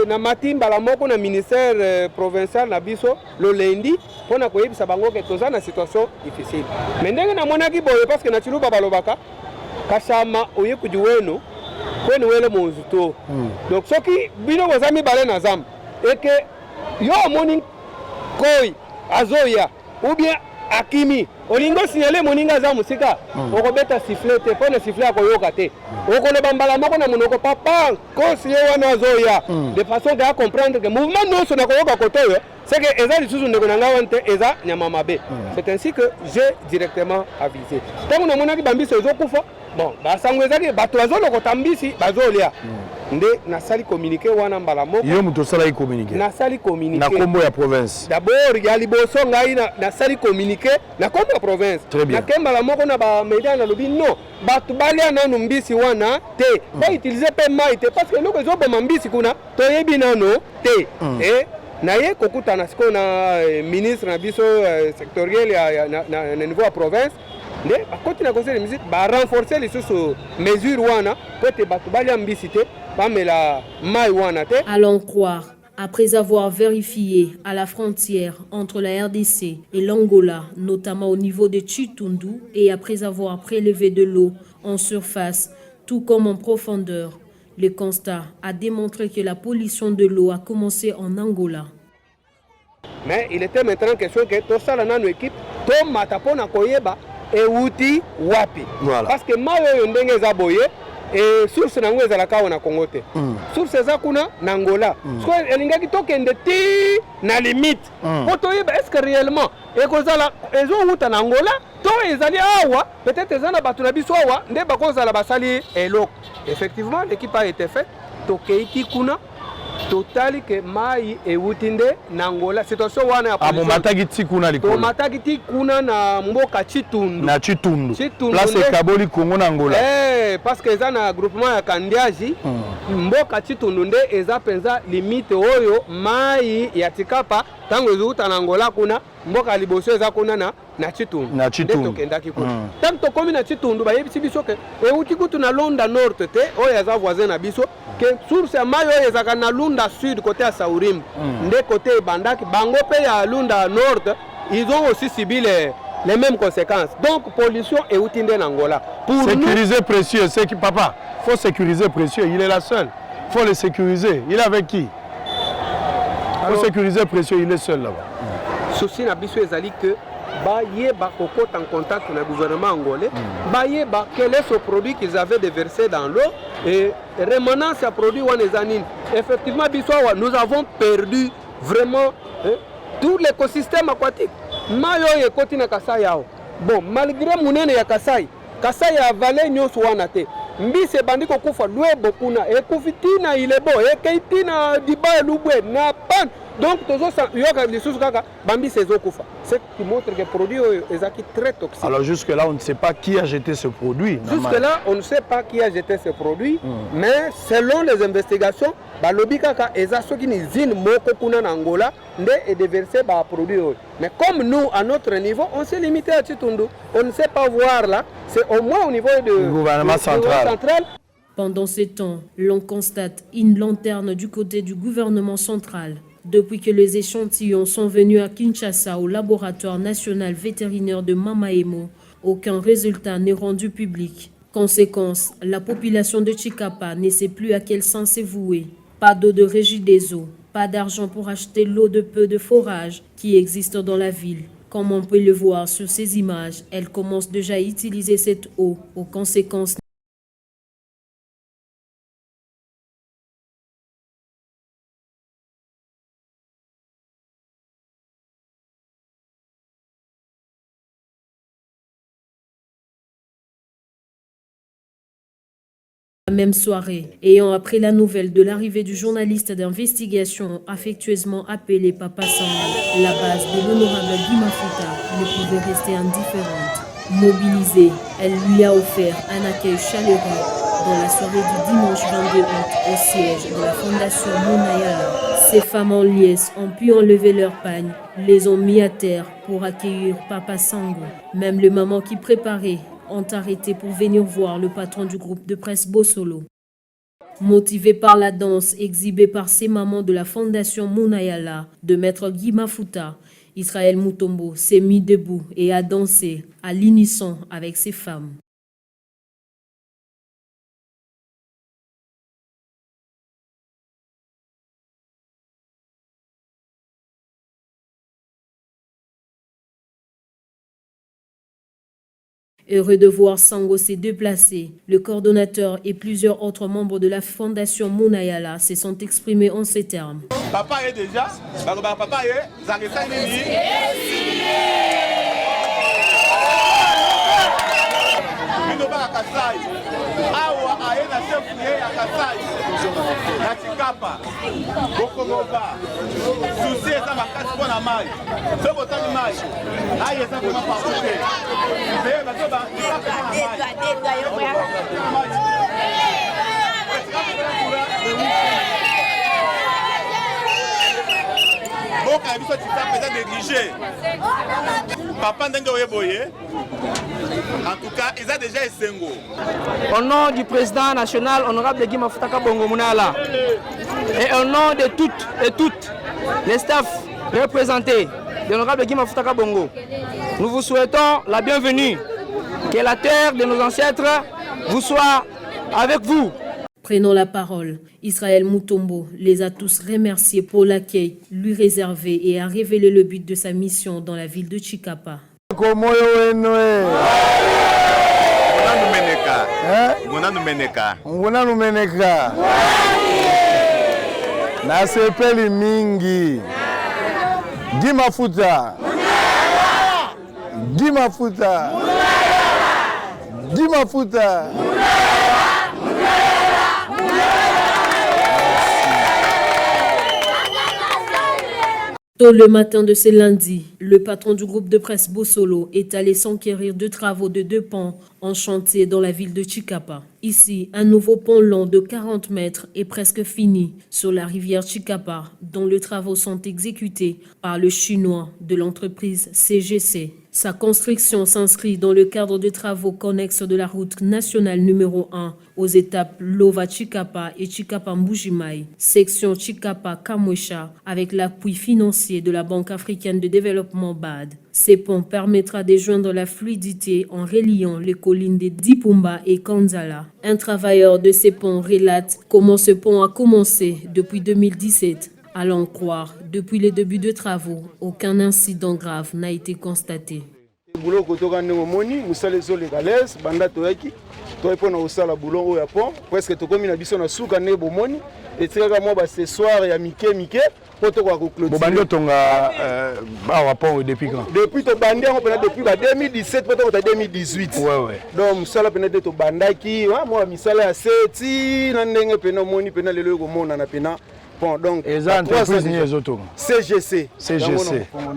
na matimba la moko na ministère provincial na biso le lundi pona koyebisa bango ke toza na situation difficile. Mais ndenge na monaki boye parce que na chiluba balobaka kashama oye kujuweno kwenu wele monzuto. Donc soki bino bozami bale na zam et que yo moni koi azoya ou bien akimi olingo signaler moninga za musika okobeta sifflet te pona sifflet akoyoka te okoloba mbala moko na monoko papa kosi wana azoya de façon de comprendre que mouvement non so na koyoka kotoyo c'est que eza lisusu ndeko na ngawa nte eza nyama mabe. C'est ainsi que j'ai directement avisé tango na monaki bambisi ezokufa bon basango ezaki bato azolokota mbisi bazolia nde nasali communiqué wana mbala moko yo muto sala communiqué nasali communiqué na kombo ya province d'abord ya liboso ngai nasali communiqué na kombo ya province na kembala moko na ba media na lobi non bato balia nanu mbisi wana te ba utiliser pe mai te parce que loko ezoboma mbisi kuna toyebi nano te et na ye kokutana siko na ministre na biso sectoriel na niveau ya province nde bakoti na conseil de musique ba renforcer lisusu mesure wana po ete bato balia mbisi te bamela mai wana te. Allons croire, après avoir vérifié à la frontière entre la RDC et l'Angola, notamment au niveau de Chitundu, et après avoir prélevé de l'eau en surface, tout comme en profondeur, le constat a démontré que la pollution de l'eau a commencé en Angola. Mais il était maintenant question que tout ça, dans notre équipe, tout matapona koyeba et outi wapi. Voilà. Parce que mayo ndenge zaboye et source nango ezalaka na Congo te. Source eza kuna na Angola. Parce que elingaki tokende ti na limite. Potoyeba est-ce que réellement ekozala ezo uta na Angola to ezali awa peut-être ezana batu na biso awa nde bakozala basali eloko. Effectivement l'équipe a été faite tokeiki kuna totali ke mai eutinde na Angola situation wana ya pollution. Mataki ti kuna likolo. Mataki ti kuna na mboka Chitundu. Na Chitundu. Place Kaboli Congo na Angola. Parce que eza na groupement ya Kandiaji mboka Chitundu nde eza penza limite oyo mai ya Tikapa tango ezuta na Angola kuna mboka liboso eza kuna na Chitundu. Na Chitundu. Tokendaki kuna. Tanto komi na Chitundu bayebisi biso ke euti kutu na Londa Nord te oyo eza voisin na biso que source ya mai oyo ezaka na Lunda Sud côté ya Saurim nde côté Bandaki bango pe ya Lunda Nord ils ont aussi subi les mêmes conséquences. Donc pollution et outinde en Angola. Pour sécuriser nous, précieux, c'est qui papa, faut sécuriser précieux, il est la seule. Faut le sécuriser. Il est avec qui? Faut sécuriser précieux, il est seul là-bas. Souci na biso ezali que ba yeba kokota en contact avec le gouvernement angolais, ba yeba quel est ce produit qu'ils avaient déversé dans l'eau et rémanence à produit wanezanine. Effectivement biso nous avons perdu vraiment tout l'écosystème aquatique. Mayo ekoti na Kasai yao. Bon, malgré munene ya Kasai ya vallée nyoso wana te. Mbise bandiko kufa lwebo kuna ekufitina ilebo ekeitina diba lubwe na pan. Donc tozo yoka lisusu kaka bambi sezo kufa. C'est qui montre que le produit est très toxique. Alors jusque là on ne sait pas qui a jeté ce produit. Jusque là on ne sait pas qui a jeté ce produit, mais selon les investigations, balobi kaka eza soki ni zine moko kuna na Angola nde est déversé ba produit. Mais comme nous à notre niveau, on s'est limité à Chitundu, on ne sait pas voir là, c'est au moins au niveau du gouvernement central. Pendant ce temps, l'on constate une lanterne du côté du gouvernement central. Depuis que les échantillons sont venus à Kinshasa au laboratoire national vétérinaire de Mamaemo, aucun résultat n'est rendu public. Conséquence, la population de Chikapa ne sait plus à quel sens se vouer. Pas d'eau de régie des eaux, pas d'argent pour acheter l'eau de peu de forage qui existe dans la ville. Comme on peut le voir sur ces images, elle commence déjà à utiliser cette eau aux conséquences. La même soirée, ayant appris la nouvelle de l'arrivée du journaliste d'investigation affectueusement appelé Papa Sango, la base de l'honorable Guy Mafuta ne pouvait rester indifférente. Mobilisée, elle lui a offert un accueil chaleureux dans la soirée du dimanche 22 août au siège de la Fondation Munayala. Ces femmes en liesse ont pu enlever leurs pagnes, les ont mis à terre pour accueillir Papa Sango. Même les mamans qui préparaient ont arrêté pour venir voir le patron du groupe de presse Bosolo. Motivé par la danse exhibée par ces mamans de la Fondation Munayala de Maître Guy Mafuta, Israël Mutombo s'est mis debout et a dansé à l'unisson avec ses femmes. Heureux de voir Sango se déplacer, le coordonnateur et plusieurs autres membres de la Fondation Munayala se sont exprimés en ces termes. Papa est déjà, papa est, Zagesa Nini. Awa aena chef ya Kasai na Chikapa Bokomoba souci eza makasi mpona mai soki otali mai ai eza vraimen parfute me bazoba boka ya biso Chikapa eza négligé papa ndenge oyeboye. En tout cas, ils ont déjà essengo. Au nom du président national, honorable Guy Mafuta Bongo Munayala, et au nom de toutes les staffs représentés de l'honorable Guy Mafuta Bongo, nous vous souhaitons la bienvenue. Que la terre de nos ancêtres vous soit avec vous. Prenant la parole, Israël Mutombo les a tous remerciés pour l'accueil lui réservé et a révélé le but de sa mission dans la ville de Chikapa. Nguna numeneka na sepeli mingi Guy Mafuta Guy Mafuta Guy Mafuta. Tôt le matin de ce lundi, le patron du groupe de presse Bosolo est allé s'enquérir de travaux de 2 ponts en chantier dans la ville de Chikapa. Ici, un nouveau pont long de 40 mètres est presque fini sur la rivière Chikapa, dont les travaux sont exécutés par le Chinois de l'entreprise CGC. Sa construction s'inscrit dans le cadre de travaux connexes de la route nationale numéro 1 aux étapes Lova-Chikapa et Chikapa-Mbujimai, section Chikapa-Kamwesha, avec l'appui financier de la Banque africaine de développement BAD. Ces ponts permettra de joindre la fluidité en reliant les collines de Dipumba et Kanzala. Un travailleur de ces ponts relate comment ce pont a commencé depuis 2017. À l'en croire, depuis le début de travaux, aucun incident grave n'a été constaté. Depuis 2017 2018. Ouais. Donc ça peut-être to bandaki, moi misala ya seti na ndenge pena moni pena lelo ko mona na pena. Bon donc CGC.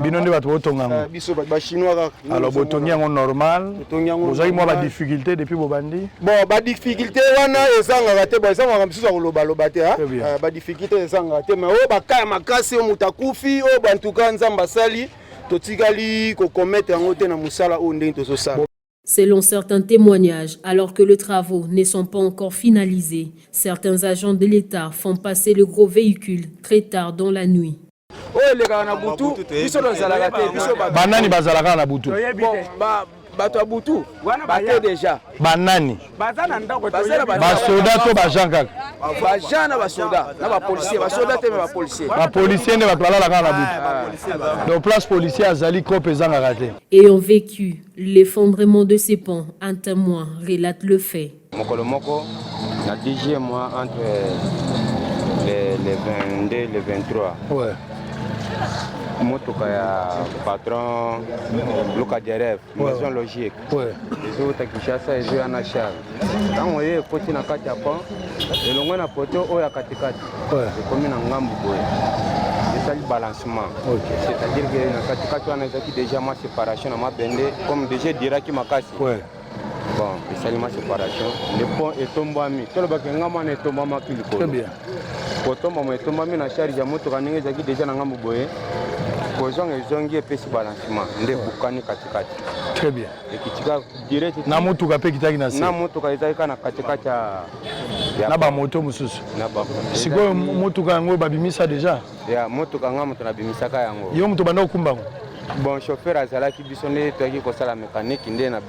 Binondi batu botonga. Biso ba chinois. Alors botongi yango normal. Vous avez moi ba difficulté depuis bobandi. Bon ba difficulté wana ezanga rate ba ezanga misusu koloba loba te ha. Ba difficulté ezanga rate mais o ba kaya makasi o mutakufi o bantuka nzamba sali totikali ko commettre yango te na musala o ndenge to so sala. Selon certains témoignages, alors que les travaux ne sont pas encore finalisés, certains agents de l'État font passer le gros véhicule très tard dans la nuit. oyo elekaka na butu biso tozalaka te biso banani bazalaka na butu bato ya butu bate déjà banani basoda to bajean kaka bajean na basoda na bapolisier basoda te me bapolisier bapolisier nde bato balalaka na butu donc place policier azali kope ezangaka te. Ayant vécu l'effondrement de ces ponts, un témoin relate le fait. Mokolo moko na 10e mois entre les 22 et les 23. Ouais. Motoka ya patron Luka Jeref, maison logique. Ouais. Ezo ta Kinshasa ezo ya na char. Tango ye koti na kati ya pont, elongo na poto oya katikati. Ouais. Ekomi na ngambu boye. C'est le balancement. Okay. C'est-à-dire que na katikati wana ezaki déjà ma séparation na mabende comme déjà diraki makasi. Ouais. Bon, c'est ma séparation. Le pont est tombé. Tout le bagage est tombé. Très bien. Pour tomber, est tombé na charge ya moto kaninga ezaki déjà na ngambu boye. Kozong ezongi epesi balancement. Nde bukani katikati. Très bien. Ekitika direct na motuka pe kitaki na se. Na motuka ezaki na katikati ya na ba moto mususu. Na ba. Siko motuka yango babimisa déjà. Ya motuka nga moto na bimisaka yango. Yo moto banda okumba ngo. Bon, chauffeur azalaki biso nde toyaki kosala mécanique nde na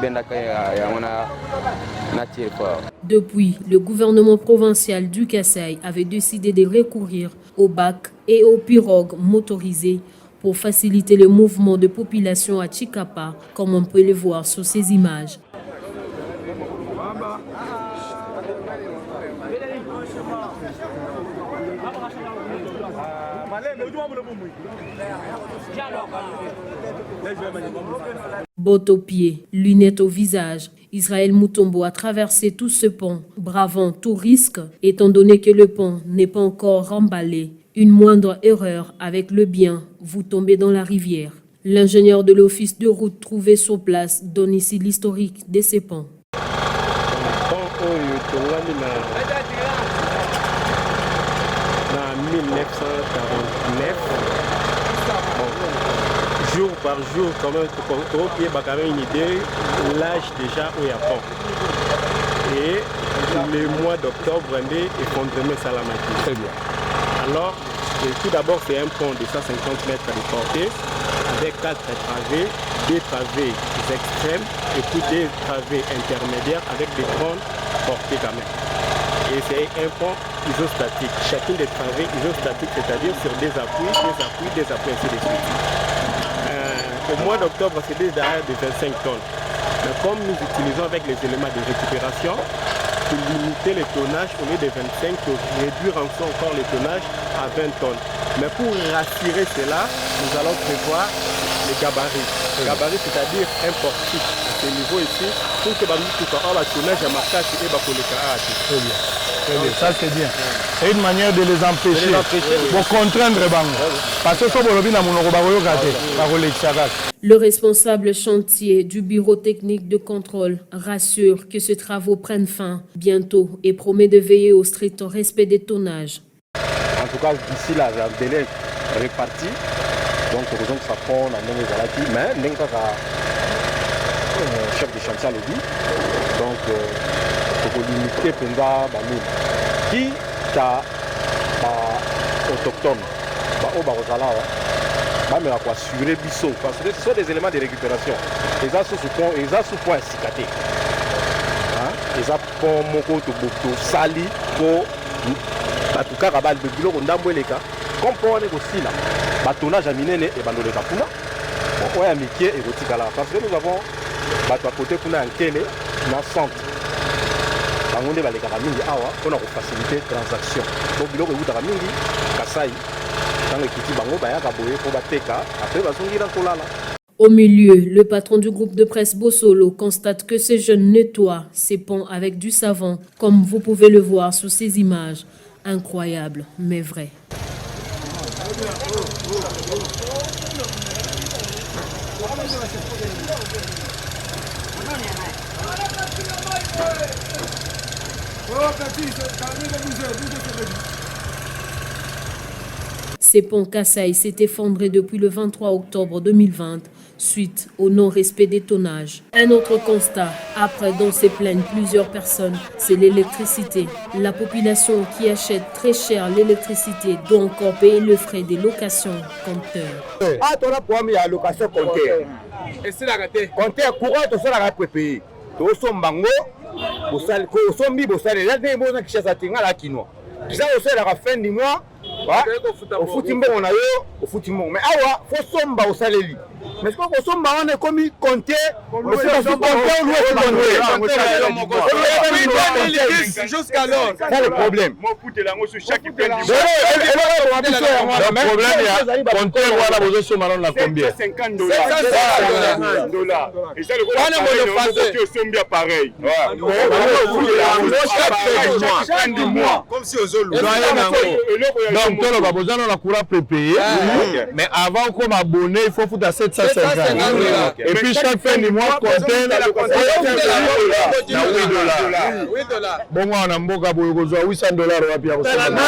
bendaka yango na tie fort. Depuis, le gouvernement provincial du Kasaï avait décidé de recourir aux bacs et aux pirogues motorisées pour faciliter le mouvement de population à Chikapa, comme on peut le voir sur ces images. Bottes aux pieds, lunettes au visage, Israël Mutombo a traversé tout ce pont, bravant tout risque, étant donné que le pont n'est pas encore remballé. Une moindre erreur avec le bien, vous tombez dans la rivière. L'ingénieur de l'office de route trouvé sur place donne ici l'historique de ces ponts. En 1949, jour par jour, quand même, il y a une idée, l'âge déjà au Japon. Et le mois d'octobre, on est effondrement Salamaki. Très bien. Alors, tout d'abord, c'est un pont de 150 mètres de portée, avec 4 travées, 2 travées extrêmes et puis 2 travées intermédiaires avec des grandes portées quand même. Et c'est un pont isostatique. Chacune des travées isostatiques, c'est-à-dire sur des appuis, ainsi de suite. Au mois d'octobre, c'est des arrêts de 25 tonnes. Mais comme nous utilisons avec les éléments de récupération, pour limiter le tonnage, au lieu de 25, pour réduire encore le tonnage à 20 tonnes. Mais pour rassurer cela, nous allons prévoir les gabarits. Gabarits, c'est-à-dire un portique à ce niveau ici, pour que le tonnage à marquage et le caractère. Très bien. Très bien. Ça, c'est bien. C'est une manière de les empêcher. Pour contraindre Bango. Parce que le responsable chantier du bureau technique de contrôle rassure que ces travaux prennent fin bientôt et promet de veiller au strict respect des tonnages. En tout cas, d'ici là, le délai est réparti. Donc, heureusement que ça prend la même égalati. Mais, il y a chef de chantier à l'objet. Donc, il faut limiter pendant qui est autochtone. Mais on va assurer biso parce que ce sont des éléments de récupération. Ils ont sous point cicaté. Ils ont pont moko to sali pour batuka kabal de bilo ndambo eleka. Comme pour les aussi là. Batonnage à minene et bandole kapuna. Bon ouais mikie et rotikala parce que nous avons batu à côté kuna nkele na centre. Bangonde baleka mingi awa pour faciliter transaction. Donc bilo ko mingi kasai. Au milieu, le patron du groupe de presse Bossolo constate que ces jeunes nettoient ces ponts avec du savon, comme vous pouvez le voir sur ces images. Incroyable, mais vrai. Ces ponts Kasaï s'est effondré depuis le 23 octobre 2020 suite au non-respect des tonnages. Un autre constat, après dont se plaignent plusieurs personnes, c'est l'électricité. La population qui achète très cher l'électricité doit encore payer le frais des locations compteurs. Ah, tu as problème de location compteur. Et c'est la raté. Compteur courant, tu as la payer. Tu as bango, tu as mis bosale. Là, tu as mis Kinshasa tinga la kino. Tu as la fin du mois. Au footimbo on a eu au footimbo mais awa faut somba au saleli mais ce qu'on somba on est comme compter jusqu'alors c'est le problème le problème il y a compter voilà besoin de somba on a combien $50 et c'est le pareil fin du mois comme si aux autres donc tout le monde besoin on a courant prépayé mais avant qu'on abonné il faut foutre à 750 et puis chaque fin du mois compter $8 bon on a mboka boyo kozwa $800 wapi ya kusema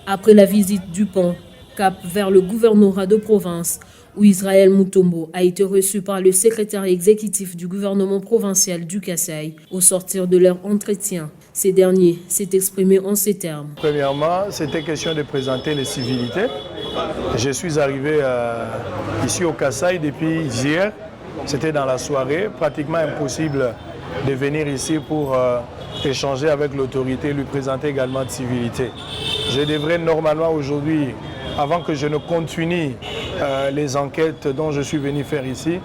Après la visite du pont, cap vers le gouvernorat de province, où Israël Mutombo a été reçu par le secrétaire exécutif du gouvernement provincial du Kasaï. Au sortir de leur entretien, ces derniers s'est exprimé en ces termes. Premièrement, c'était question de présenter les civilités. Je suis arrivé ici au Kasaï depuis hier. C'était dans la soirée, pratiquement impossible de venir ici pour échanger avec l'autorité, lui présenter également de civilité. Je devrais normalement aujourd'hui, avant que je ne continue les enquêtes dont je suis venu faire ici,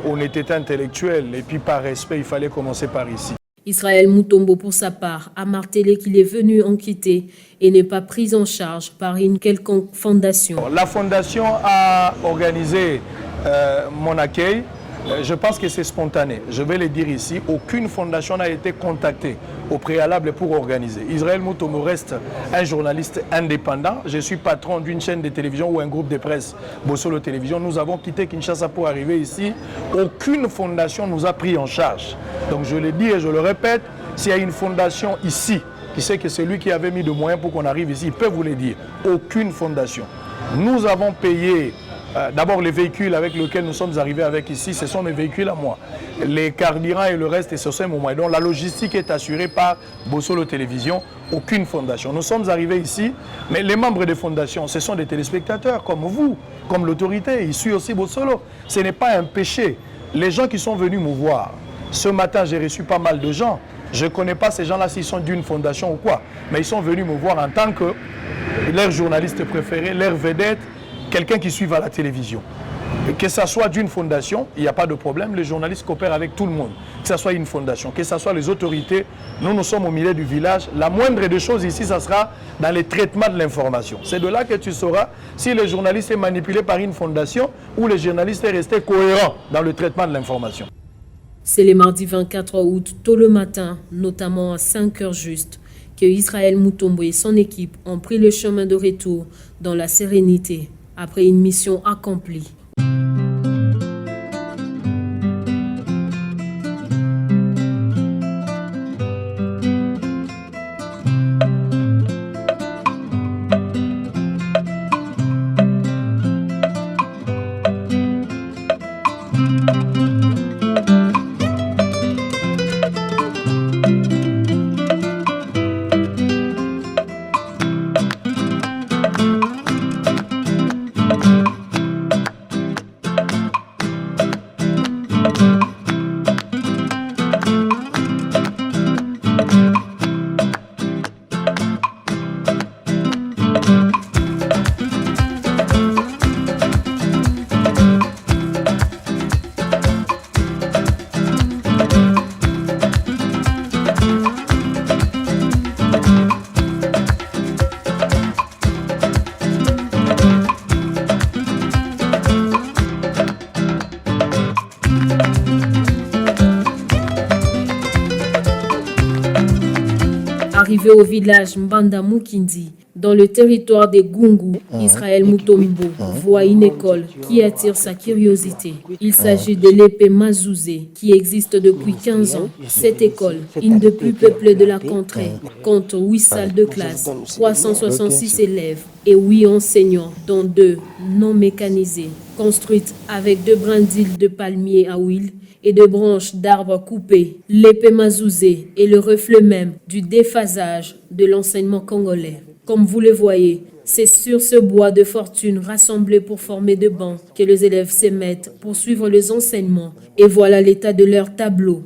honnêteté intellectuelle et puis par respect, il fallait commencer par ici. Israël Mutombo, pour sa part, a martelé qu'il est venu enquêter et n'est pas pris en charge par une quelconque fondation. La fondation a organisé mon accueil. Je pense que c'est spontané. Je vais le dire ici, aucune fondation n'a été contactée au préalable pour organiser. Israël Mutombo reste un journaliste indépendant. Je suis patron d'une chaîne de télévision ou un groupe de presse, Bossolo Télévision. Nous avons quitté Kinshasa pour arriver ici. Aucune fondation nous a pris en charge. Donc je le dis et je le répète, s'il y a une fondation ici qui sait que c'est lui qui avait mis de moyens pour qu'on arrive ici, il peut vous le dire. Aucune fondation. Nous avons payé d'abord les véhicules avec lesquels nous sommes arrivés avec ici, ce sont mes véhicules à moi. Les carburants et le reste, ce sont mes moyens. Donc la logistique est assurée par Bossolo Télévision, aucune fondation. Nous sommes arrivés ici, mais les membres des fondations, ce sont des téléspectateurs comme vous, comme l'autorité. Ils suivent aussi Bossolo. Ce n'est pas un péché. Les gens qui sont venus me voir, ce matin j'ai reçu pas mal de gens. Je ne connais pas ces gens-là s'ils sont d'une fondation ou quoi, mais ils sont venus me voir en tant que leur journaliste préféré, leur vedette, quelqu'un qui suit à la télévision. Que ce soit d'une fondation, il n'y a pas de problème, les journalistes coopèrent avec tout le monde. Que ce soit une fondation, que ce soit les autorités, nous sommes au milieu du village. La moindre des choses ici, ça sera dans le traitement de l'information. C'est de là que tu sauras si le journaliste est manipulé par une fondation ou le journaliste est resté cohérent dans le traitement de l'information. C'est le mardi 24 août, tôt le matin, notamment à 5 heures juste, que Israël Mutombo et son équipe ont pris le chemin de retour dans la sérénité après une mission accomplie. Arrivé au village Mbanda Mukindi, dans le territoire des Gungu, Israël Mutombo voit une école qui attire sa curiosité. Il s'agit de l'épée Mazouzé, qui existe depuis 15 ans. Cette école, une des plus peuplées de la contrée, compte 8 salles de classe, 366 élèves et 8 enseignants, dont 2 non mécanisés, construites avec 2 brindilles de palmier à huile et de branches d'arbres coupés. L'épée Mazouzé est le reflet même du déphasage de l'enseignement congolais. Comme vous le voyez, c'est sur ce bois de fortune rassemblé pour former de bancs que les élèves se mettent pour suivre les enseignements. Et voilà l'état de leur tableau.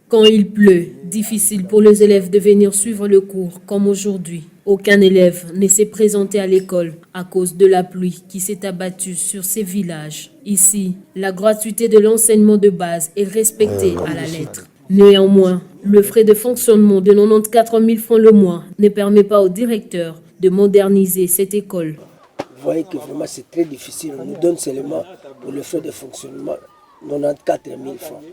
Quand il pleut, difficile pour les élèves de venir suivre le cours comme aujourd'hui. Aucun élève ne s'est présenté à l'école à cause de la pluie qui s'est abattue sur ces villages. Ici, la gratuité de l'enseignement de base est respectée à la lettre. Néanmoins, le frais de fonctionnement de 94 000 francs le mois ne permet pas au directeur de moderniser cette école. Vous voyez que vraiment c'est très difficile. On nous donne seulement pour le frais de fonctionnement 94 000 francs.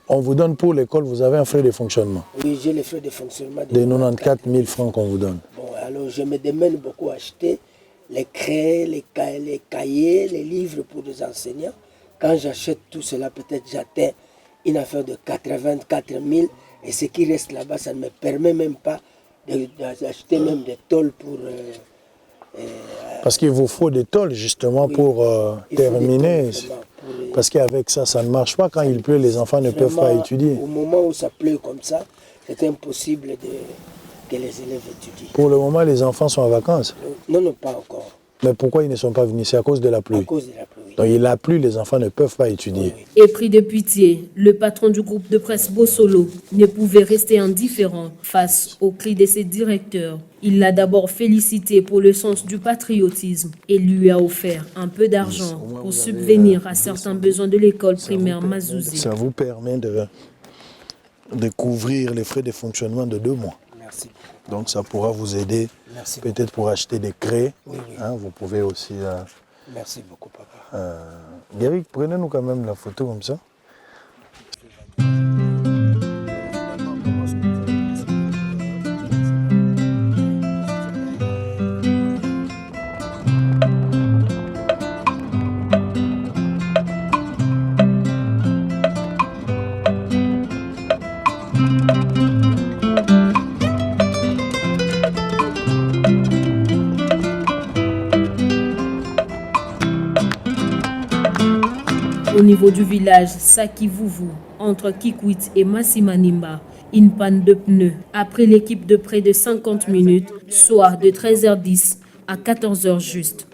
On vous donne pour l'école, vous avez un frais de fonctionnement? Oui, j'ai les frais de fonctionnement de 94 000 francs qu'on vous donne. Bon, alors je me demande beaucoup à acheter les crayons, les cahiers, les livres pour les enseignants. Quand j'achète tout cela, peut-être j'atteins une affaire de 84 000 et ce qui reste là-bas, ça ne me permet même pas d'acheter même des tôles pour... Parce qu'il vous faut des tôles justement pour terminer. Parce qu'avec ça, ça ne marche pas. Quand il pleut, les enfants ne peuvent pas étudier. Au moment où ça pleut comme ça, c'est impossible que les élèves étudient. Pour le moment, les enfants sont en vacances? Non, pas encore. Mais pourquoi ils ne sont pas venus? C'est à cause de la pluie? À cause de la pluie. Donc il a plu, les enfants ne peuvent pas étudier. Et pris de pitié, le patron du groupe de presse Bossolo ne pouvait rester indifférent face aux cris de ses directeurs. Il l'a d'abord félicité pour le sens du patriotisme et lui a offert un peu d'argent pour subvenir à certains besoins de l'école primaire Mazouzé. Ça vous permet de couvrir les frais de fonctionnement de 2 mois. Merci. Donc ça pourra vous aider peut-être pour acheter des craies. Oui. Hein, vous pouvez aussi... Merci beaucoup, papa. Guéric, prenez-nous quand même la photo comme ça. Au niveau du village Sakivuvu, entre Kikwit et Massimanimba, une panne de pneus a pris l'équipe de près de 50 minutes, soit de 13h10 à 14h juste.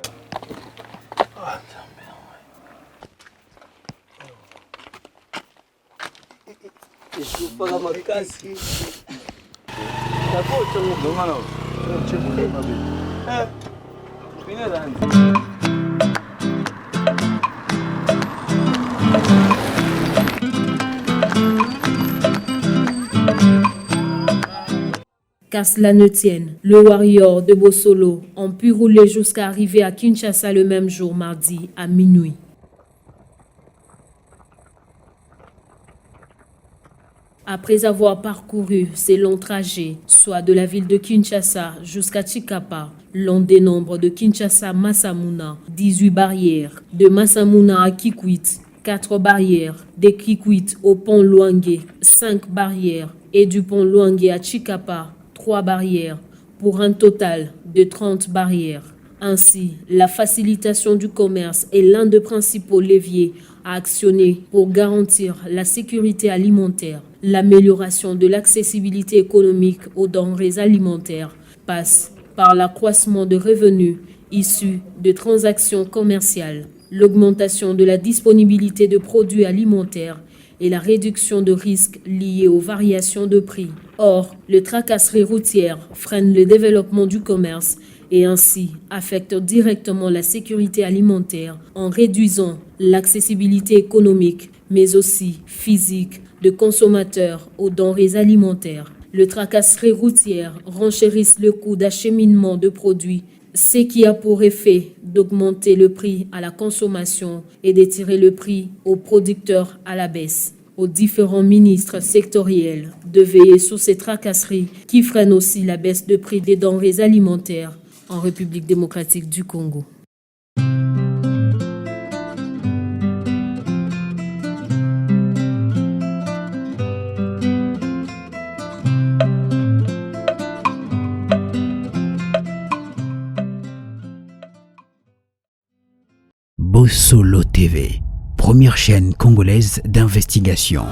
Qu'à cela ne tienne, le warrior de Bossolo ont pu rouler jusqu'à arriver à Kinshasa le même jour, mardi, à minuit. Après avoir parcouru ces longs trajets, soit de la ville de Kinshasa jusqu'à Chikapa, l'on dénombre de Kinshasa à Massamouna 18 barrières, de Massamouna à Kikwit 4 barrières, de Kikwit au pont Luangue 5 barrières et du pont Luangue à Chikapa 3 barrières, pour un total de 30 barrières. Ainsi, la facilitation du commerce est l'un des principaux leviers à actionner pour garantir la sécurité alimentaire. L'amélioration de l'accessibilité économique aux denrées alimentaires passe par l'accroissement de revenus issus de transactions commerciales, l'augmentation de la disponibilité de produits alimentaires et la réduction de risques liés aux variations de prix. Or, les tracasseries routières freinent le développement du commerce et ainsi affectent directement la sécurité alimentaire en réduisant l'accessibilité économique, mais aussi physique, de consommateurs aux denrées alimentaires. Les tracasseries routières renchérissent le coût d'acheminement de produits, ce qui a pour effet d'augmenter le prix à la consommation et d'étirer le prix aux producteurs à la baisse. aux différents ministres sectoriels de veiller sur ces tracasseries qui freinent aussi la baisse de prix des denrées alimentaires en République démocratique du Congo. Bossolo TV, première chaîne congolaise d'investigation.